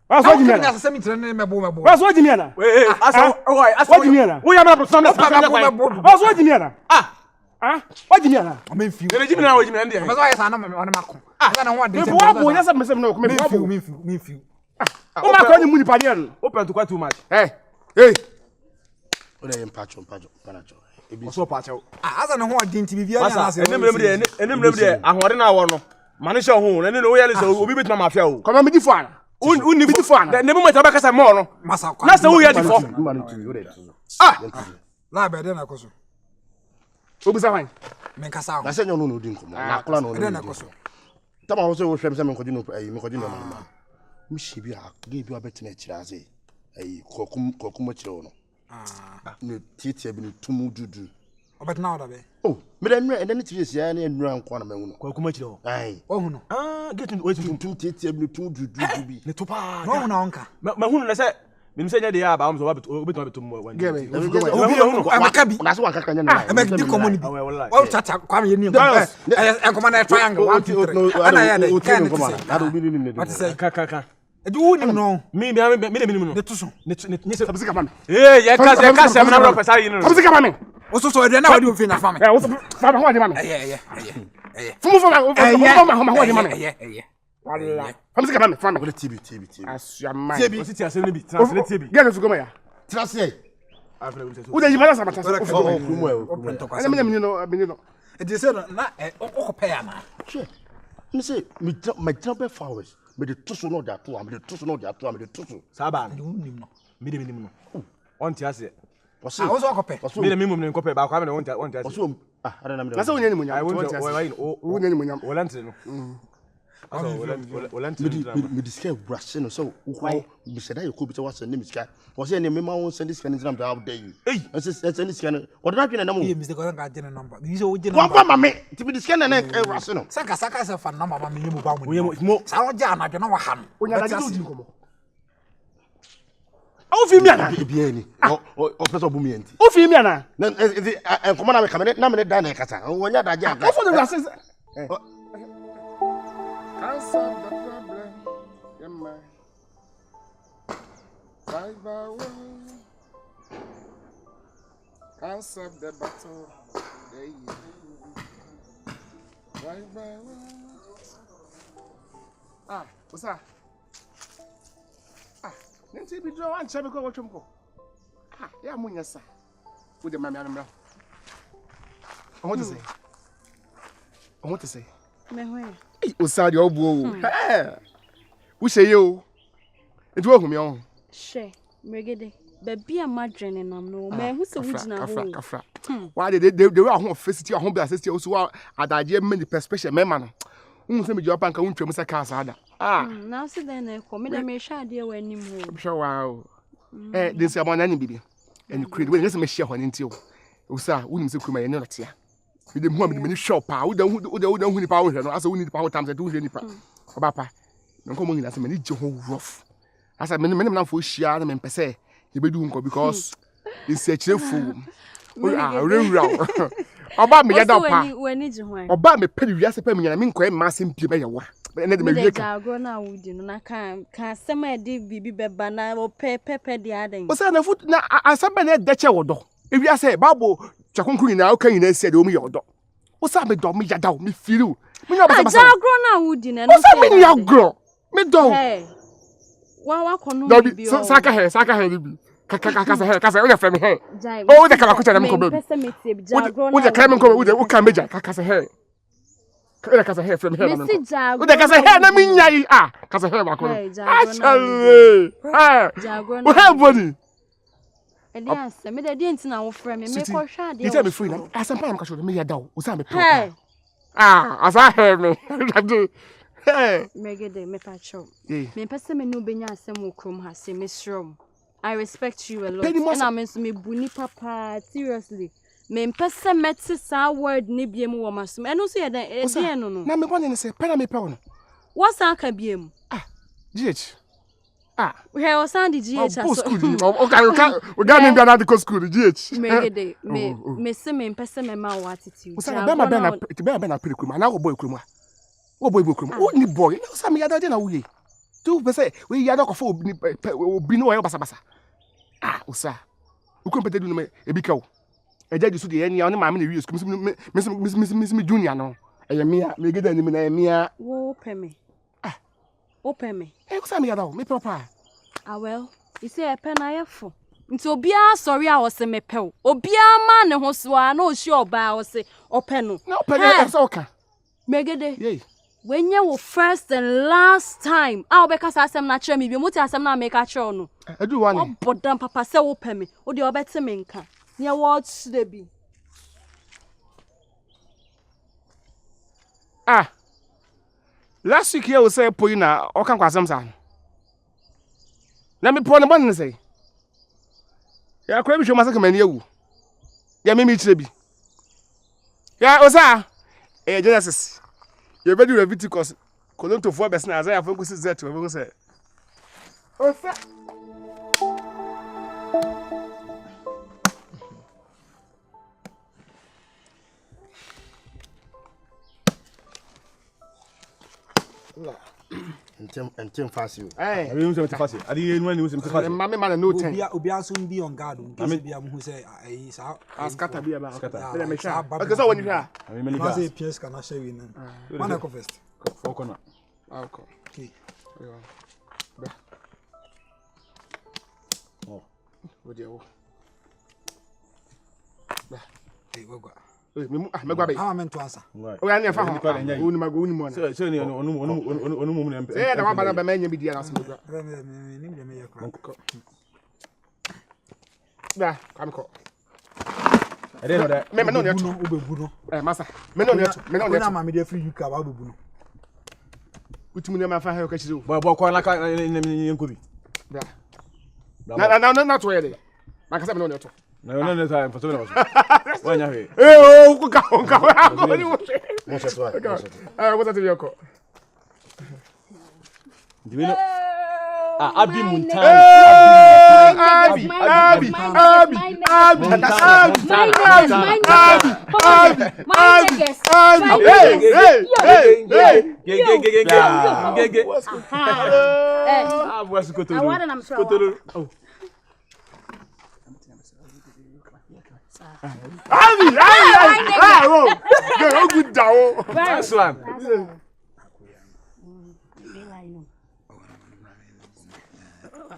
Ba so jimi ana. Na se mi tre ne me bo. Ba so jimi ana. Asa asa jimi ana. O ya ma so na fa na kwa. Ba so jimi ana. What do you mean? I mean, few. Jimmy now, Jimmy, and but I saw no on Macron. I don't want this. Me few. Oh, my God, you munipanian. Open to quite too much. Hey. What are patcho, Panacho? It be so patcho. I don't know what didn't be. And them there, I want an hour. Manisha home, and then we are be with my mafia. Come on, be fun. Only be fun. Never mind, I can more. Massa, that's the way you are. La better than a coso. Obusawan. Menkasa. Na se nyo no din komo. Na kula no. Na koso. Tama wo se wo hwem se me kodino ma. Mi shibi a ge bi obeti na kira ase. Kokum kira no. Ne tietia bi ne tumu dudu. Obeti na oda be. Oh, me da nra ende ne tietia ya na nra nkwa na mahu no. Kokum kira ho. Ai. Ohu no. Get wait tum tietia bi ne tumu dudu bi. Ne topa. No na onka. Mahu no na se me say nya de ya ba am so obeti ma betum wan. Amaka bi. Na so wanka kanya na. Amaka di komo ni bi. Wa tata kwa me ni ngom. Enkomo na triangle 1 2 3. Ana ya de kan ni se. Ado bi ni What say? Kaka. Edu woni no. Me no. Ne tuso. Ne se abisika ma me. Ya ka se na ro pesa yi no. Abisika ma me. O so so e na wadi o fi na fa me. O so fa ho ade ma me. Fumu fa ma ho ade ma me. Walla. Abisika ma me, fa me. Go TV. Asiama. O si ti ase no bi. Translate TV. Get us go ma ya. Trase. Ude yimala sa matasa. Kumu. Ana me no. It is not pay na. Sure. Me say me jump flowers. Me the tusu no that to am, me the tusu no that to am, me the tusu. Saba. Me de minimum. On ti ase. I was all pay. Me de minimum ne kope ba kwa me on ti ase. Ah, I don't know. Na say wonya ni munya. I want to wonya ni munya. Volante no. Me discuss brush no so why me said that you could be what's the name is guy. Was here name my own send this kind of time out there you. Hey, send this kind of what not na mo. Mr. Goran got the number. You so we one for me to be discuss na brush no. Saka se fa number ma me mu ba mu. Mo sa o ja na dwe na wa ha no. Wonya da ji nkomo. O fi mi ana bia ni. O person bu mi enti. O fi mi ana. Na nkomo na me kamera na me da na kasa. Wonya da ja. O fo de brase. Can't solve the problem in my right by one. Can't solve the battle right by one. Ah, what's that? Ah, Nancy be draw one chabby go watch him go. Ah, yeah, Munya, sir. With the mammy and I want to say. I want to say. Osadi obo. Eh. Wo say yo. Etu ohun mi ohun. She, Megede. Baby a madrene nam no. Me hu se wugina ho. Kafra. Why they we ahun facility ahun be assist you so adaje many perspective mema no. Hu se me jopa nka hu twem se ka asada. Ah. Na se den na ko me da me hwa ade wa anim ho. Hwa wow. Dey say amana ni bibi. And create we se me share ho nti o. Osa, wo nim se kuma ye ne lotia. We dem hu am dem ni shop ah wo hu ni pa wo hwe no asa wo ni pa wo tam se do hwe ni pa oba pa no ko mo nyina se me ni je ho rough asa me na fo hia na me pese ye bedu nko because it's a chefo rewura oba me yada pa oba me pedi wiase pa me nyina me nko e ma asem pie be ye wa na de me wie ka agro na wudi no na kan asem e de bibi beba na o pepe de adan o sa na foot na asem be na de che wodo e wiase babo chakonkru nyina o kan nyina se de o me yodo o sa me do me yada o me firu me no basa agro na wudi na no o sa me ni agro me do wa kono bibi o saka he bibi kaka o frame he o de kala ko chana me ko baby o de kala me ko o kan meja kaka he kaka he frame he o de kaka he na me nyai kaka he ba ko actually o have body Elias, me dey didn't na wo frame me ko hwa de. You tell me free na. Asampa am ka show me yada o. O sa me pro. Asa hear me. Hey. Megede me pa chow. Me pese me no benya asem wo krom ha se me srom. I respect you a lot. And I'm me buni papa seriously. Me pese meti sa word ni biem wo masum. Eno so ye den e no no. Na me bone ne se pena me pe wo no. What san ka biem? GH. We have Sandy GH. We got him down at the school, GH. Me se me pese me ma attitude. Be na pretty kuma na boy kuma. Wo boy kuma. Wo ni boy. Na sa me yada de na wo ye. Tu pese we yada ko fo obi no yo basa basa. Osa. Wo ko pete du no me e bi ka wo. E jadi so de ye nia on ma me na wi school. Me junior no. E ye me me geda ni me na me a. Wo pe me. Open me. What's me yada me papa. Well, you say a pen ayefo. Nti obia sorry a wo se me pe o. Obia ma ne ho so a na o hye oba wo se open no. Na open e so oka. Megede. Yey. When you were first and last time, I'll be cast asem na chere me bi muti asem na make a chere no. Edu one. Bodam papa say open me. O de obete me nka. Near what should be? Last week here we say poina o kan kwasem sa. Na me po ne bon ne say. Ya kwa bi hwe masaka mani ewu. Ya me chire bi. Ya osa Genesis. You bedu Leviticus. Kolonto 4 verse na Isaiah 4:6 we go say. Osa Entem fácil. Eh, we use fácil. Ali enu use fácil. Mama man no time. Obi aso be on guard. Nkese bia mo say ayi sa askata bia ba. Let me sha. Okay, so when you here. I say PS can share we na. Man go first. For corner. Okay. Okay. Oh. Wo dey wo. Hey, go go. me gwa be ama me to answer o ya ne fa ho uni ma go uni mo na so ni onu mu na eh da wa ba na be ma nya bi dia na so me gwa ni me me yakra da kam ko ere no da me no ne to obebu no masa me no ne to na ma me dey free UK ba obebu no utimi ne ma fa ha o ka chiri o bo ko na ka nko bi na to ye de maka se me no ne to no ne ta for so na wanya he o ku ka ko ni wo mo se to wo ta ti yoko divino abi muntan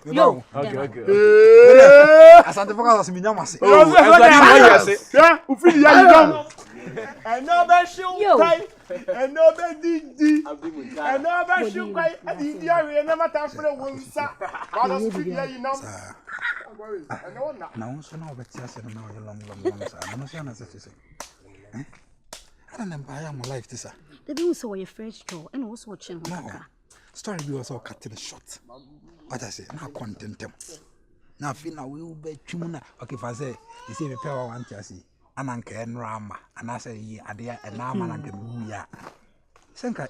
Yo, okay. Asante foka so minya mase. Yeah, u feel ya you know. And no be shoot kai. And no be didi. And no be shoot kai. Didi ya we na mata fere wonsa. Ba do feel ya you know. Na wonso na obeti ase na o long sa. No so na se se. I don't know buy my life this. They be so your fresh draw and also watching Maka. Story be also cut it short. What I say, now content them. Now feel now we will be chumuna. Okay, if I say you see me pay one chassis, and anke and rama, and I say ye adia and now man and the ya. Senka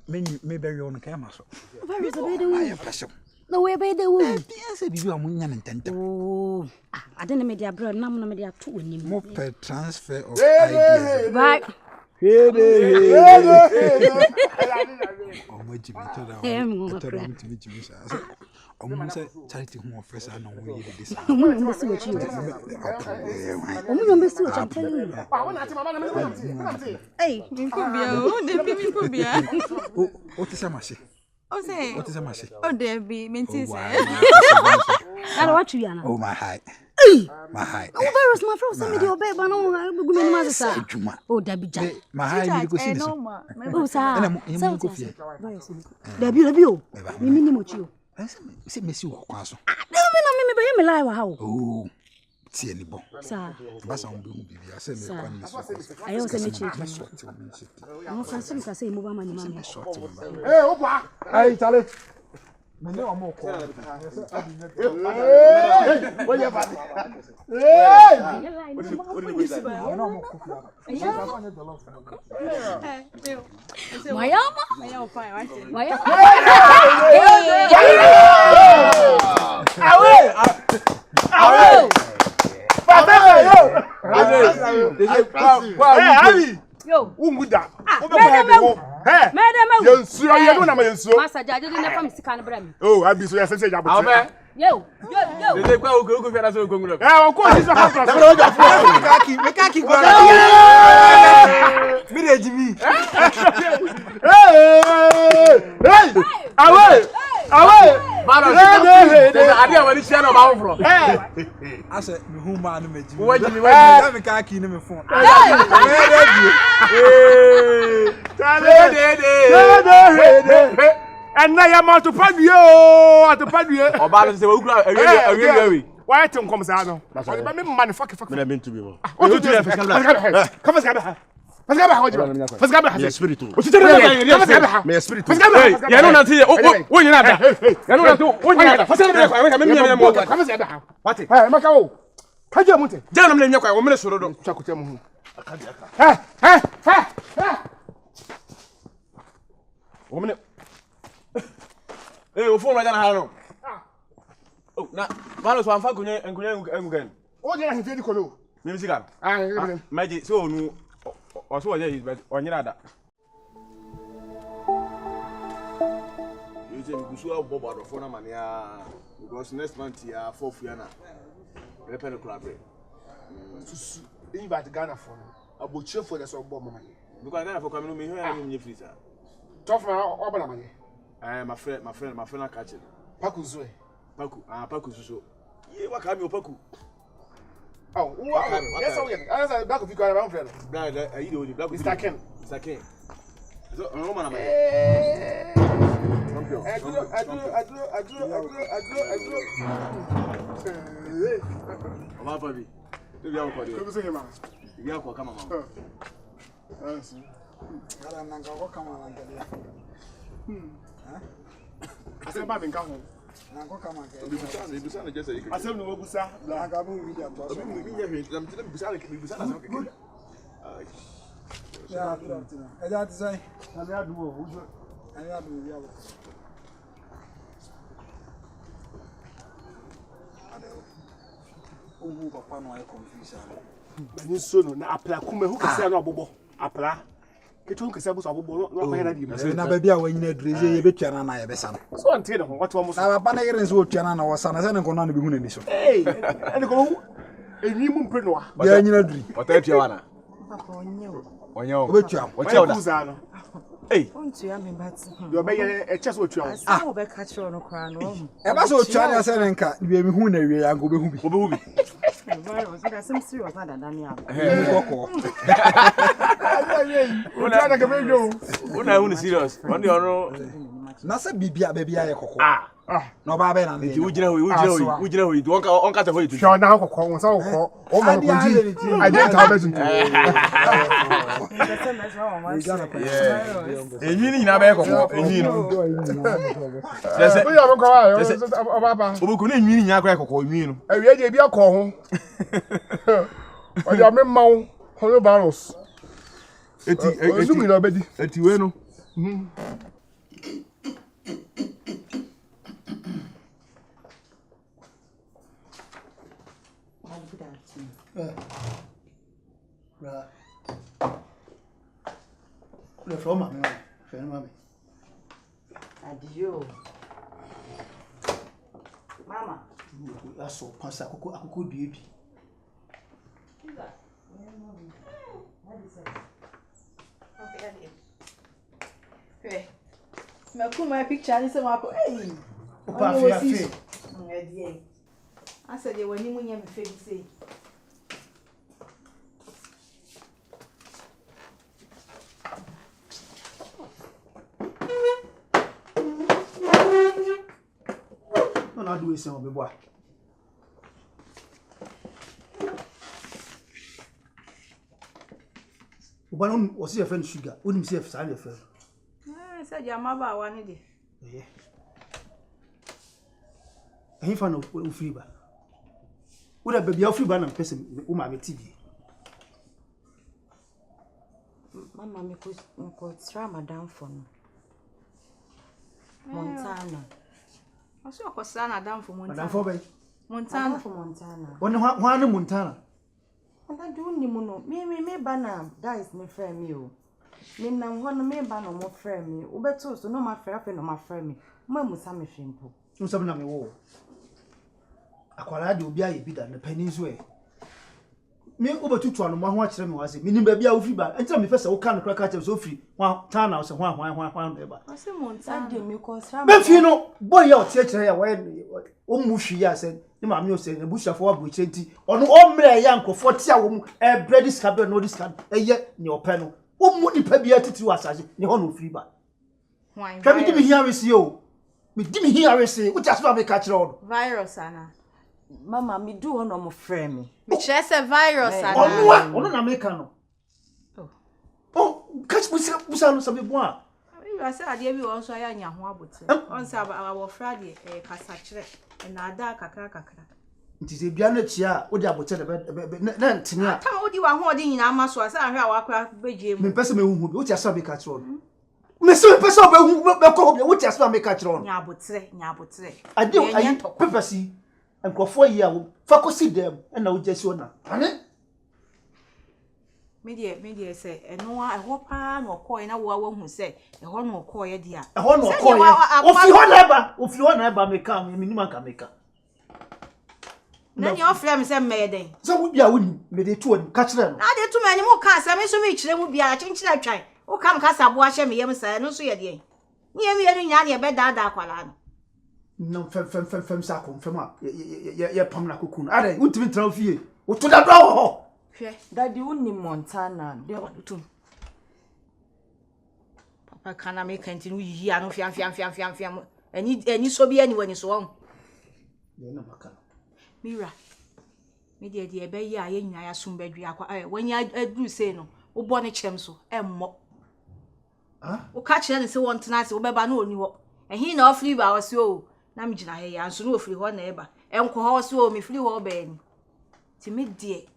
me bury on camera so. Where is the baby? I passion. No way by the woman. Yes, if you are munyan and tent. Oh, I didn't media bread, no media two in him. More per transfer of ideas. Right. Oh, my Jimmy, say charity home first. I know we did this. I'm going to see what you I'm telling you. Hey, what is a machine? What is a machine? Oh, there be maintain. I don't watch you, Yana. Oh, my high. My high. Oh, where is my friend? Send me your baby. Oh, Debbie Jack. My high, you go see this. Oh, sir. Debbie, Mimi, say, Monsieur Quasso. I don't know, how. Oh, see any bomb. Sir, Bass on Blue, I said, I also make you short. I'm not going to say, move on, man. Hey, Opa. Hey, Charlie. No more. What you about? Yo, Umuda. Madam, you know, Master Judge, you never miss Canberra. Oh, I'll be so sensitive. Yo. They go for us. Of course, it's a house. Away. I said, who man made you? What do you want? I can't keep him phone. And now I'm out to Padio, at the Padio. Or balance the Ugra. Why don't come Sano? Motherfucker, meant to be more. What do you have? Come on, Fazgaba espírito. Meu espírito. Ya não nasci. Onde nada. Ya não nasci. Onde nada. Fazgaba minha moto. Fazgaba. What? Eh, makao. Kaje munte. Já não me lembro qual. O me soro do. Chakutia mu. O me. O phone vai dar na ralo. Oh, na. Mano, só anfa kunye engugen. O je na hifie di kolo. Me musical. Maji so nu also was there but on your other. You say we go bobo do for na mania because next month ya 4th year na we pay the club. Susu invite Ghana for no abochire for the so bomb man. Because Ghana for come me here me free sir. Tough man obala man. My friend catch it. Paku Zoe. Paku suso. Ye wa ka mi opaku. Oh, yes, I black of you around friend. Black, you know, black Mr. Ken. Mr. Ken. So, no man, I Ketun kese buso abobo no akwa di me na ba bia wanyina dreze ye betua na na ye besa no so ante de ho what mo so na ba na yere nso otua na na wo sa na se ne kono na be hu na ni so eh ene ko enyi mu mpre no wa bia nyina duri otatua wana papa onyo obetua otua na kuza no eh ontu ya me bati yo be ye e chese otua ah obe ka chiro no kra no e ba so otua na se ne nka bia me hu na wie ya ngo be hu bi virus that seem serious na dada ni am koko otua na ke be jo una hu ni serious on the ono na se bibia ba bia ye koko no ba be na nti ujina ho do onka te ho itu sho na kokko won sa kokko o mo ko ji ade ta ba tuntu enyi ni na be kokko enyi no se o ya mo ko wa o baba obuku na enyi ni nya akwa kokko enyi no awie je bi akọ ho o ya me mawo ho virus eti mi na obedi eti we no Le from mami, friend mami. Adio. Mama. Aso pansa akoko biebi. Okay. Me ku my picture ni se mako. Hey. Opa fe. Ngedie. Asa de wani munya me fe bi sei. Na do ese obe boa. Oba no o se friend sugar, o nim se fa na friend. Se dia maba wa ni de. Eh. Ehin fa no o free ba. O da baby o free ba na pese o ma me TV. Mama me ko tra madam for no. Montana. Aso ko sa na dam for Montana. Madam for be. Montana for Montana. Woni ho na Montana. Onda do ni mu no. Me ba na guys me friend me o. Me na ho no me ba no mo friend me. Wo beto so no ma friend no ma friend me. Mo amusa me hwempo. No sabe na me wo. Akwara de obi aye bi da na pani so e. Me obetutu anu mo ho akere me wase. Me nim ba bia wo fi ba. Enti me fese wo kan kra ka kere so firi. Ho Tana wo se ho e ba. Ase Montana de me ko sra. Me fi no boy ya o tie kere ya wo mu hwi ya se. Ni ma me o se na bushafo wa buche nti. Ono o mre ya nkofo tia wo mu e bread scabe no this can eye ni ope no. Wo mu nipa bia titi wa asase ni ho no firi ba. Why? Ka bi di me hia wese o. Me di me hia wese. Wo just ba me ka kere o. Virus ana. Mama me do no mo friend me. Me chere se virus ana. Ono na me ka no. Oh, catch busa no sabe boa. You say ade bi won so aya nya ho abote. On say our friend kasa kire na ada kakra. Nti se bia na chia wo di abote na ntene a. Tam wo di wa ho odi nyina ma so asa ahwe awakra beje mu. Me pese me hu bi wo ti asa be ka kire no. Me se pese o be hu be ko bi wo ti asa me ka kire no. Nya abotre. Ade ayi pepesi enkofo yi a wo fakosi dem na wo jesi ona. Ane media say eno a ho pa na okoy na wo hu say e ho na okoy dia e ho na okoy ofi ho na eba me ka me ni man ka me ka na ni ofre me say me den so wo bia wo ni me de tu oni ka kire no na de tu me ni mo ka say me so me kire mu bia chinchira atwan wo kam ka sabo a hye me yem say no so ye de ni yem ye nya na ye be da kwala no fem sa kom fem a ye pam na kokun ade untimi tra ofie Utu da do. Hwe, daddy unni Montana. De utu. Papa kana me kanti no yiyi ano fiam. Eni so bi ani wani so won. Ye na maka. Mira. Me de ebe yi a ye nyina ya som badwi akwa. Wani adu sei no. Wo bo ne kyerem so. Emmo. Ah? Wo ka kyerem se won tena se wo beba na oni wo. Ehin na ofri ba wo se o. Na me gina he ya nso no ofri ho na eba. Enko ho se o me fri ho ba ani. Ti me de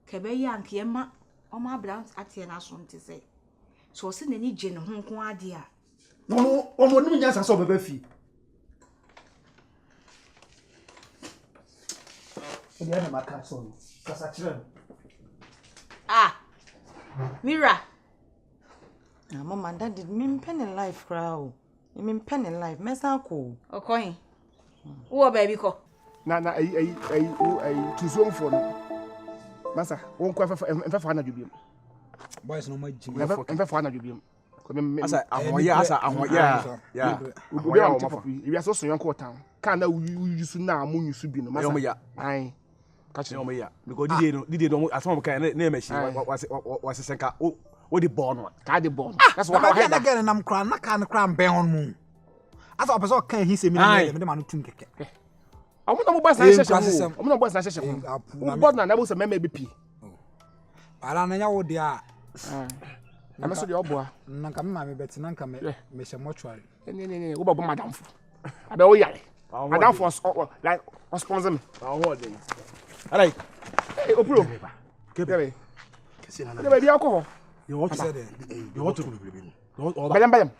kebe yi anke ye ma o ma bra atie na so nte se. So se nani gye ne ho nko ade a. No, omo nim nya so beba fi. Ele ana maka so no. Kasa kyerem. Ah. Mira. Ah, mama, that did me pen in life, crowd. You mean pen in life, mess uncle. Okay. Who baby ko? Na ai tuzo mfo no. Masa, won kwa fa na dwobiem. Boys no ma jim. Mfa fa na dwobiem. Asa ahoya. Yeah. Obi a wo papi. Ibi aso so yonko town. Kan na uyusu na amunyusu bi no. Masa. Ai. Catch no ya. Because did no asom kan na meshi was senka o the born one. Ka the born. That's what I get nam kra na kan kra ben hon mu. Asa opeso kan hi se mi me ma no tum keke. Omo na mo boss na hyehyɛ. Omo na boss na hyehyɛ. Wo boss na bo se meme bi pi. Ala na nya wo dia. Na me so de oboa. Na nka me ma me beti na nka me hye mortuary. Ne wo babo madam fo. Abe wo yare. Madam fo like sponsor me. Alright. Hey, Opro. Kebe. Kesi na. Kebe bi akọ. You want to say you want to Belem.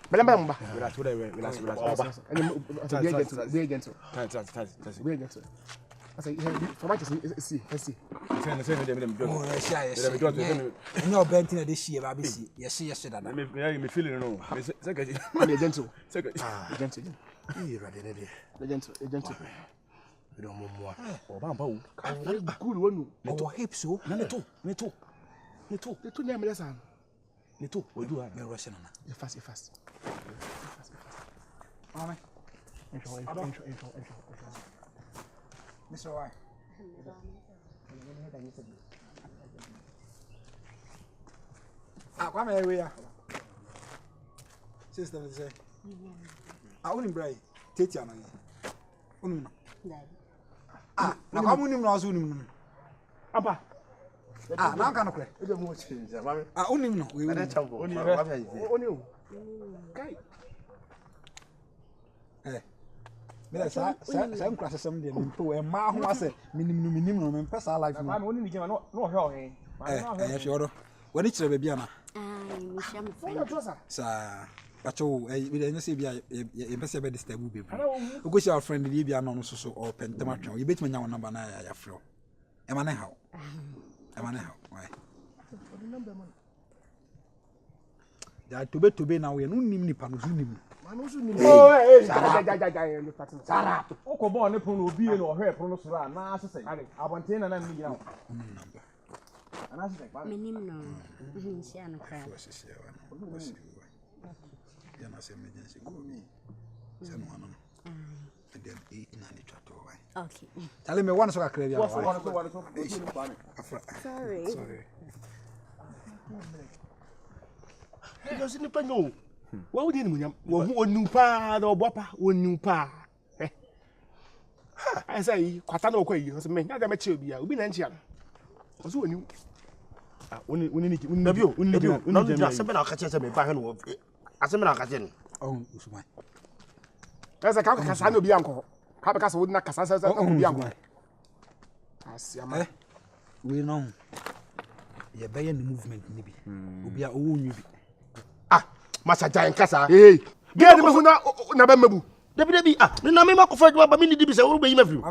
Belem ba. Relax. Be gentle. I say for my see. Say them. Oh, yes. No bent in the she ba be see. Yes dada. Me feeling no. Say gentle. Gentle. You ready? Gentle. We don't move. Oh, bamba o. Good one. Oh, hips so. Na neto. The two name lesson. Neto, we do have. Me rushing na. You fast. Mama. Intro. Mr. Why? Kwa me we ya. Sister me say. Uni brai. Tete ana ni. Uni no. Na kwa mu nim na so nim no. Apa. Na kan kure. E de mo change. Mama. Uni no. We na chambo. Oni. Kai. Mira sa nkura sesem de mpo e ma ho ase minim no me pesa life no. Mama oni ni gema no hwe o he. Hwe odo. Wani kire ba bia na. Mi hia me friend. Sa pacho we dey say bia e pesa be disturb be. We go see our friend dey bia no so or pentem atwa. You bet me nya won number na ya frɛ. E ma ne haw. Why? Da tobe na we no nim nipa no nim. Oh, hey. Sara. Oko bo ne pon obi e no hwe pon no so na asese. Abonten na mi gina. Ana asese pa. Minim no. Nsia no kra. Ya na se emergency call me. Se no ano. And then na ni twato why. Okay. Tell me one so kakra bia. Sorry. Because ni panyo. Wa wodi ni munyam. Wo hu onu pa na obopa, onu pa. I say kwata na okwa yi, so me nya da me che obi a, obi na nchia. O so onu. Uni no ja se be na ka che se me ba he no. Ase me na ka che ni. Oh, Usman. Esa ka kasa na obi anko. Ka be kasa wodi na kasa sa obi anko. Asiama. We know. Ye be ye movement ni bi. Obi a owo nwi bi. Masa giant kasa. Hey. Get me na be mebu. Debi na me makofa dwa ba me ni dibi se wo be yi mafiri.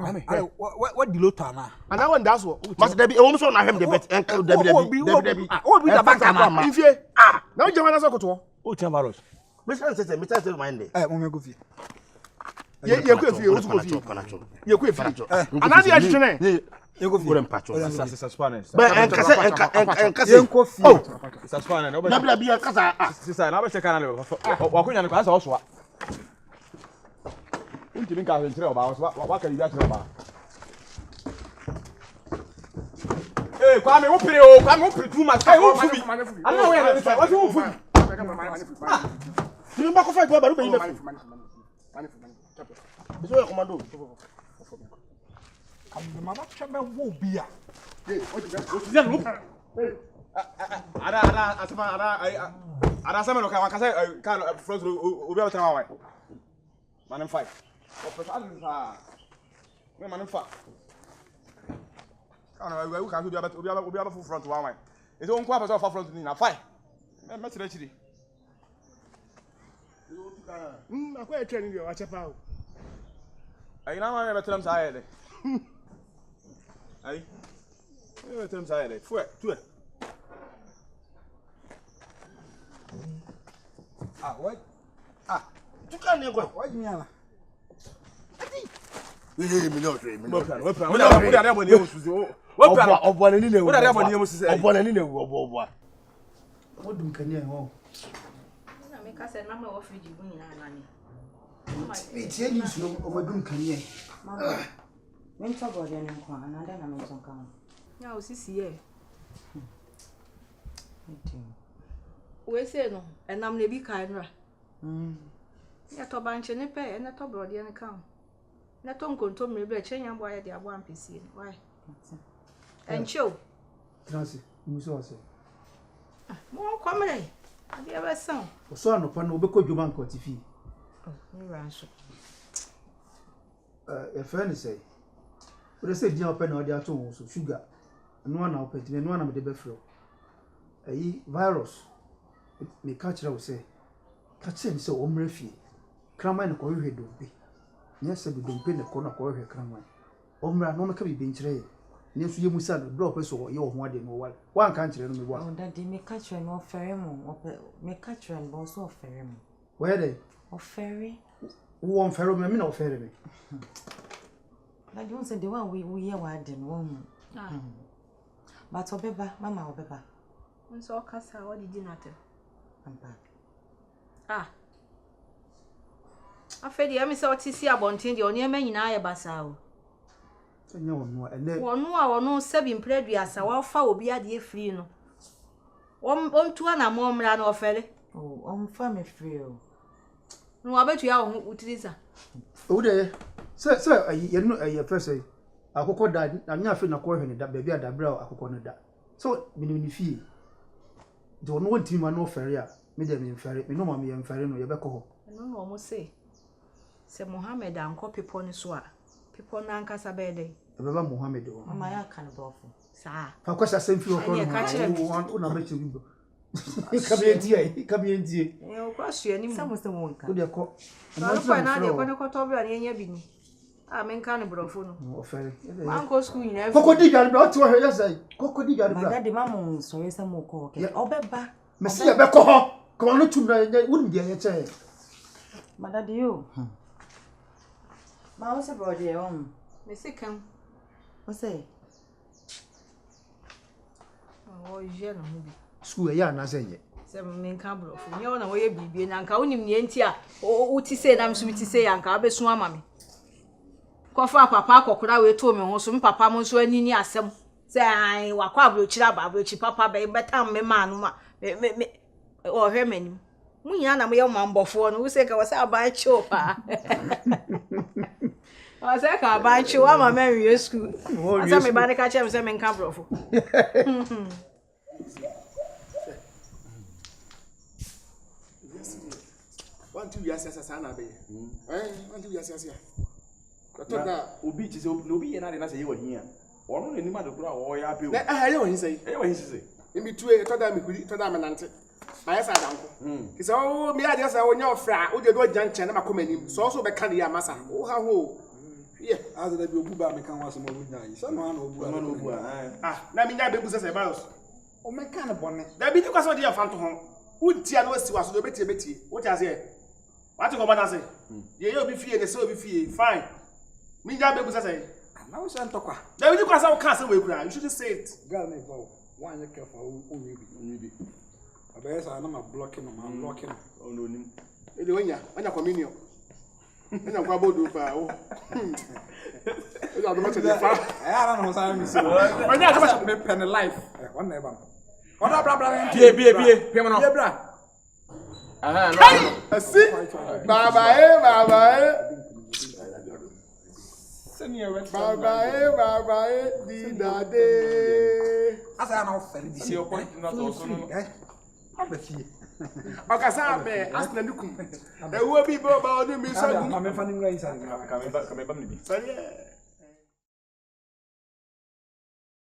What the lota na? Ana won da so. Masa debi e wo so na hwem de bet debi. O bi da banka na. Ifie. Na o jama na so koto. O tia baros. Me say mind. Mo me go fi. Ye ku efie, o su ko fi. Ye ku efie. Ana dia hwene. Ye go fi. Go dem patcho. Sa Spanish. Ba enkase. Oh. Sa Spanish. Na bla bia kasa. Sisa na ba cheka na le. Wa kunya ne kwa sa oswa. Unti bin ka hwentre oba oswa. Wa ka bia tre oba. Hey, Kwame, what pray? Oh, Kwame, what pray too much? Hey, what food? I'm not wearing this. What you food? You back fight Baba, you money. It's your commando. I'm the mother chamber will be a. Hey, what is that? Hey. Ada sama no ka wakasa ka front obi o tama wai. Man fight. Me man fight. Ana we ka do obi aba full front one wai. E so nko apesa full front ni na fight. Me tire chiri. Akwa e training yo achepa o. Ai na ma me betelam sa ayede. Ai. Me betelam sa ayede. Fu tu. Ah, what? Ah, you can't go. What me ala? Hey, me no train. What plan? What are they money musuzu? What plan? Obwa ni ne. What are they money musuzu? Obwa ni ne obwa. What do can you? Na me ka say na ma wo fridge bu nyina na ni. It's a news no obadum can you? Mama. Men to go there nko anada na men to kan. Ya o sisi ye. Nti. We say no, enam na bi kan ra. Ya to banche ne pe, na to brode ne kan. Na to nkonto mre bre chenya bo aye de abo ampesi. Why? Encho. Transi, you so say. Mo kwamre. Ade ebe san. So no pa no obekọ dwuma nko tifi. Ni ranso. A friend say. We say dia open na ode ato wo so sugar. No na open, no na me de be fro. Ayi virus. Me catch ra we say. Catch him say o mre fie. Kraman no ko hwe do be. Nya se be dompe ne ko na ko hwe kraman. O mra no me ka bi nkyere ye. Ne so ye musa no drop so ye ho ade no wal. Wan kan kyere no me bo. Oh daddy me catch you no ferry mo. Me catch you bo so ferry mo. Where dey? O ferry. Who on ferry me na o ferry me. Daddy won say the one we hear what den won. But obeba, mama obeba. Nso kasa what did you not? I'm back. Ah. Afedi ya mi se otisi abontin de oni ema nyina aye basa o. Nya wonu ene. Wonu sebi mpredua wa fa obi ade free no. Ontu na mo mra na ofere. Oh, fa me free o. No abetu ya ho utilisa. O de se ye no ye first akoko da anya afi na ko hwe ne da ba bia da bra akoko no da. So ni fie. Do no won ma no ofere a me de me mfere me no ma me mfere no ye be ko ho. No mo say. Se Mohammed anko pepo ni so a. Pepo na ankasa be dey. Baba Mohammed o. Mama ya kan bofo. Sa. Fa kwasa semfi o ko no. Na me chebi bo. Kabientie. E o kwasu ani Samo se wonka. O de ko. Na ko na de ko ne ko to bra ne nya bi ni. Ah men kan brofo no. O fere. Anko school ni na. Kokodi gari bra o ti o he yesai. Kokodi gari bra. My daddy mama so yesa mo ko ke. Obeba. Me se ye be ko ho. Ko no tum na won dia ye che. My daddy you. Ma o se bro de Me se kan. O se. O je no bi. School ya na senye. Se men kan brofo. Nye na wo ye bibie na nka wonim ne enti a o ti se na mso ti se ya nka abesu ama me. Kofa papa akokora we to me ho so papa mo so ani ni asem. Se ai wakwa abrochira ba abrochi papa be betam me ma no ma. Me o hwe manim. Munya na mo ye mambofo no wo se ka wo se aban chill pa. O se ka aban chill wa ma me school. Asa me ba ne ka chem se me nka brofo. One two years na be. One 2 years. Kotoda obi chise obi ye na de na se ye wahia. Ono ne nima de kura o ya pe o. Ye wahin sei. Ye wahin sei. Imi tue toda mi kuri toda me nante. Ma yesa danko. Kisa o mi ade sa onya ofra, o de do janche na makomanim. So be kan ya masa. O ha ho. Ye, As the obu ba me kan wa so mo nya yi. So no na obu. na mi nya be busa se bios. O me kan bonne. Da bi ti kwaso de ya fanto ho. Untia na wasi waso do betie. O ti ase. What you go back say? Ye obi fie de se obi fie. Fine. Mi nya be busa se. Na wo se ntokwa. Da bi ti kwasa o kan se we kura. You should say it. Girl me go. One you careful o we be. Abesa na ma blocking no ma blocking. O no nim. Ele onya communion. Onya kwa bodo pa o. Ya do mate de fa. Ara no sa mi se. Onya ka me pen life. One na eba. Oda bra bra. Pie mo no. Pie bra. Aha, no. Asi. Baba. Baba, di dade. Asa na ofere di See your point na to so no. Abafie. Okasa be asna nukum. Ewo bi bo ba odun mi so. Ma me fa ni ngwa isa. Ka me ba ni bi. Sare.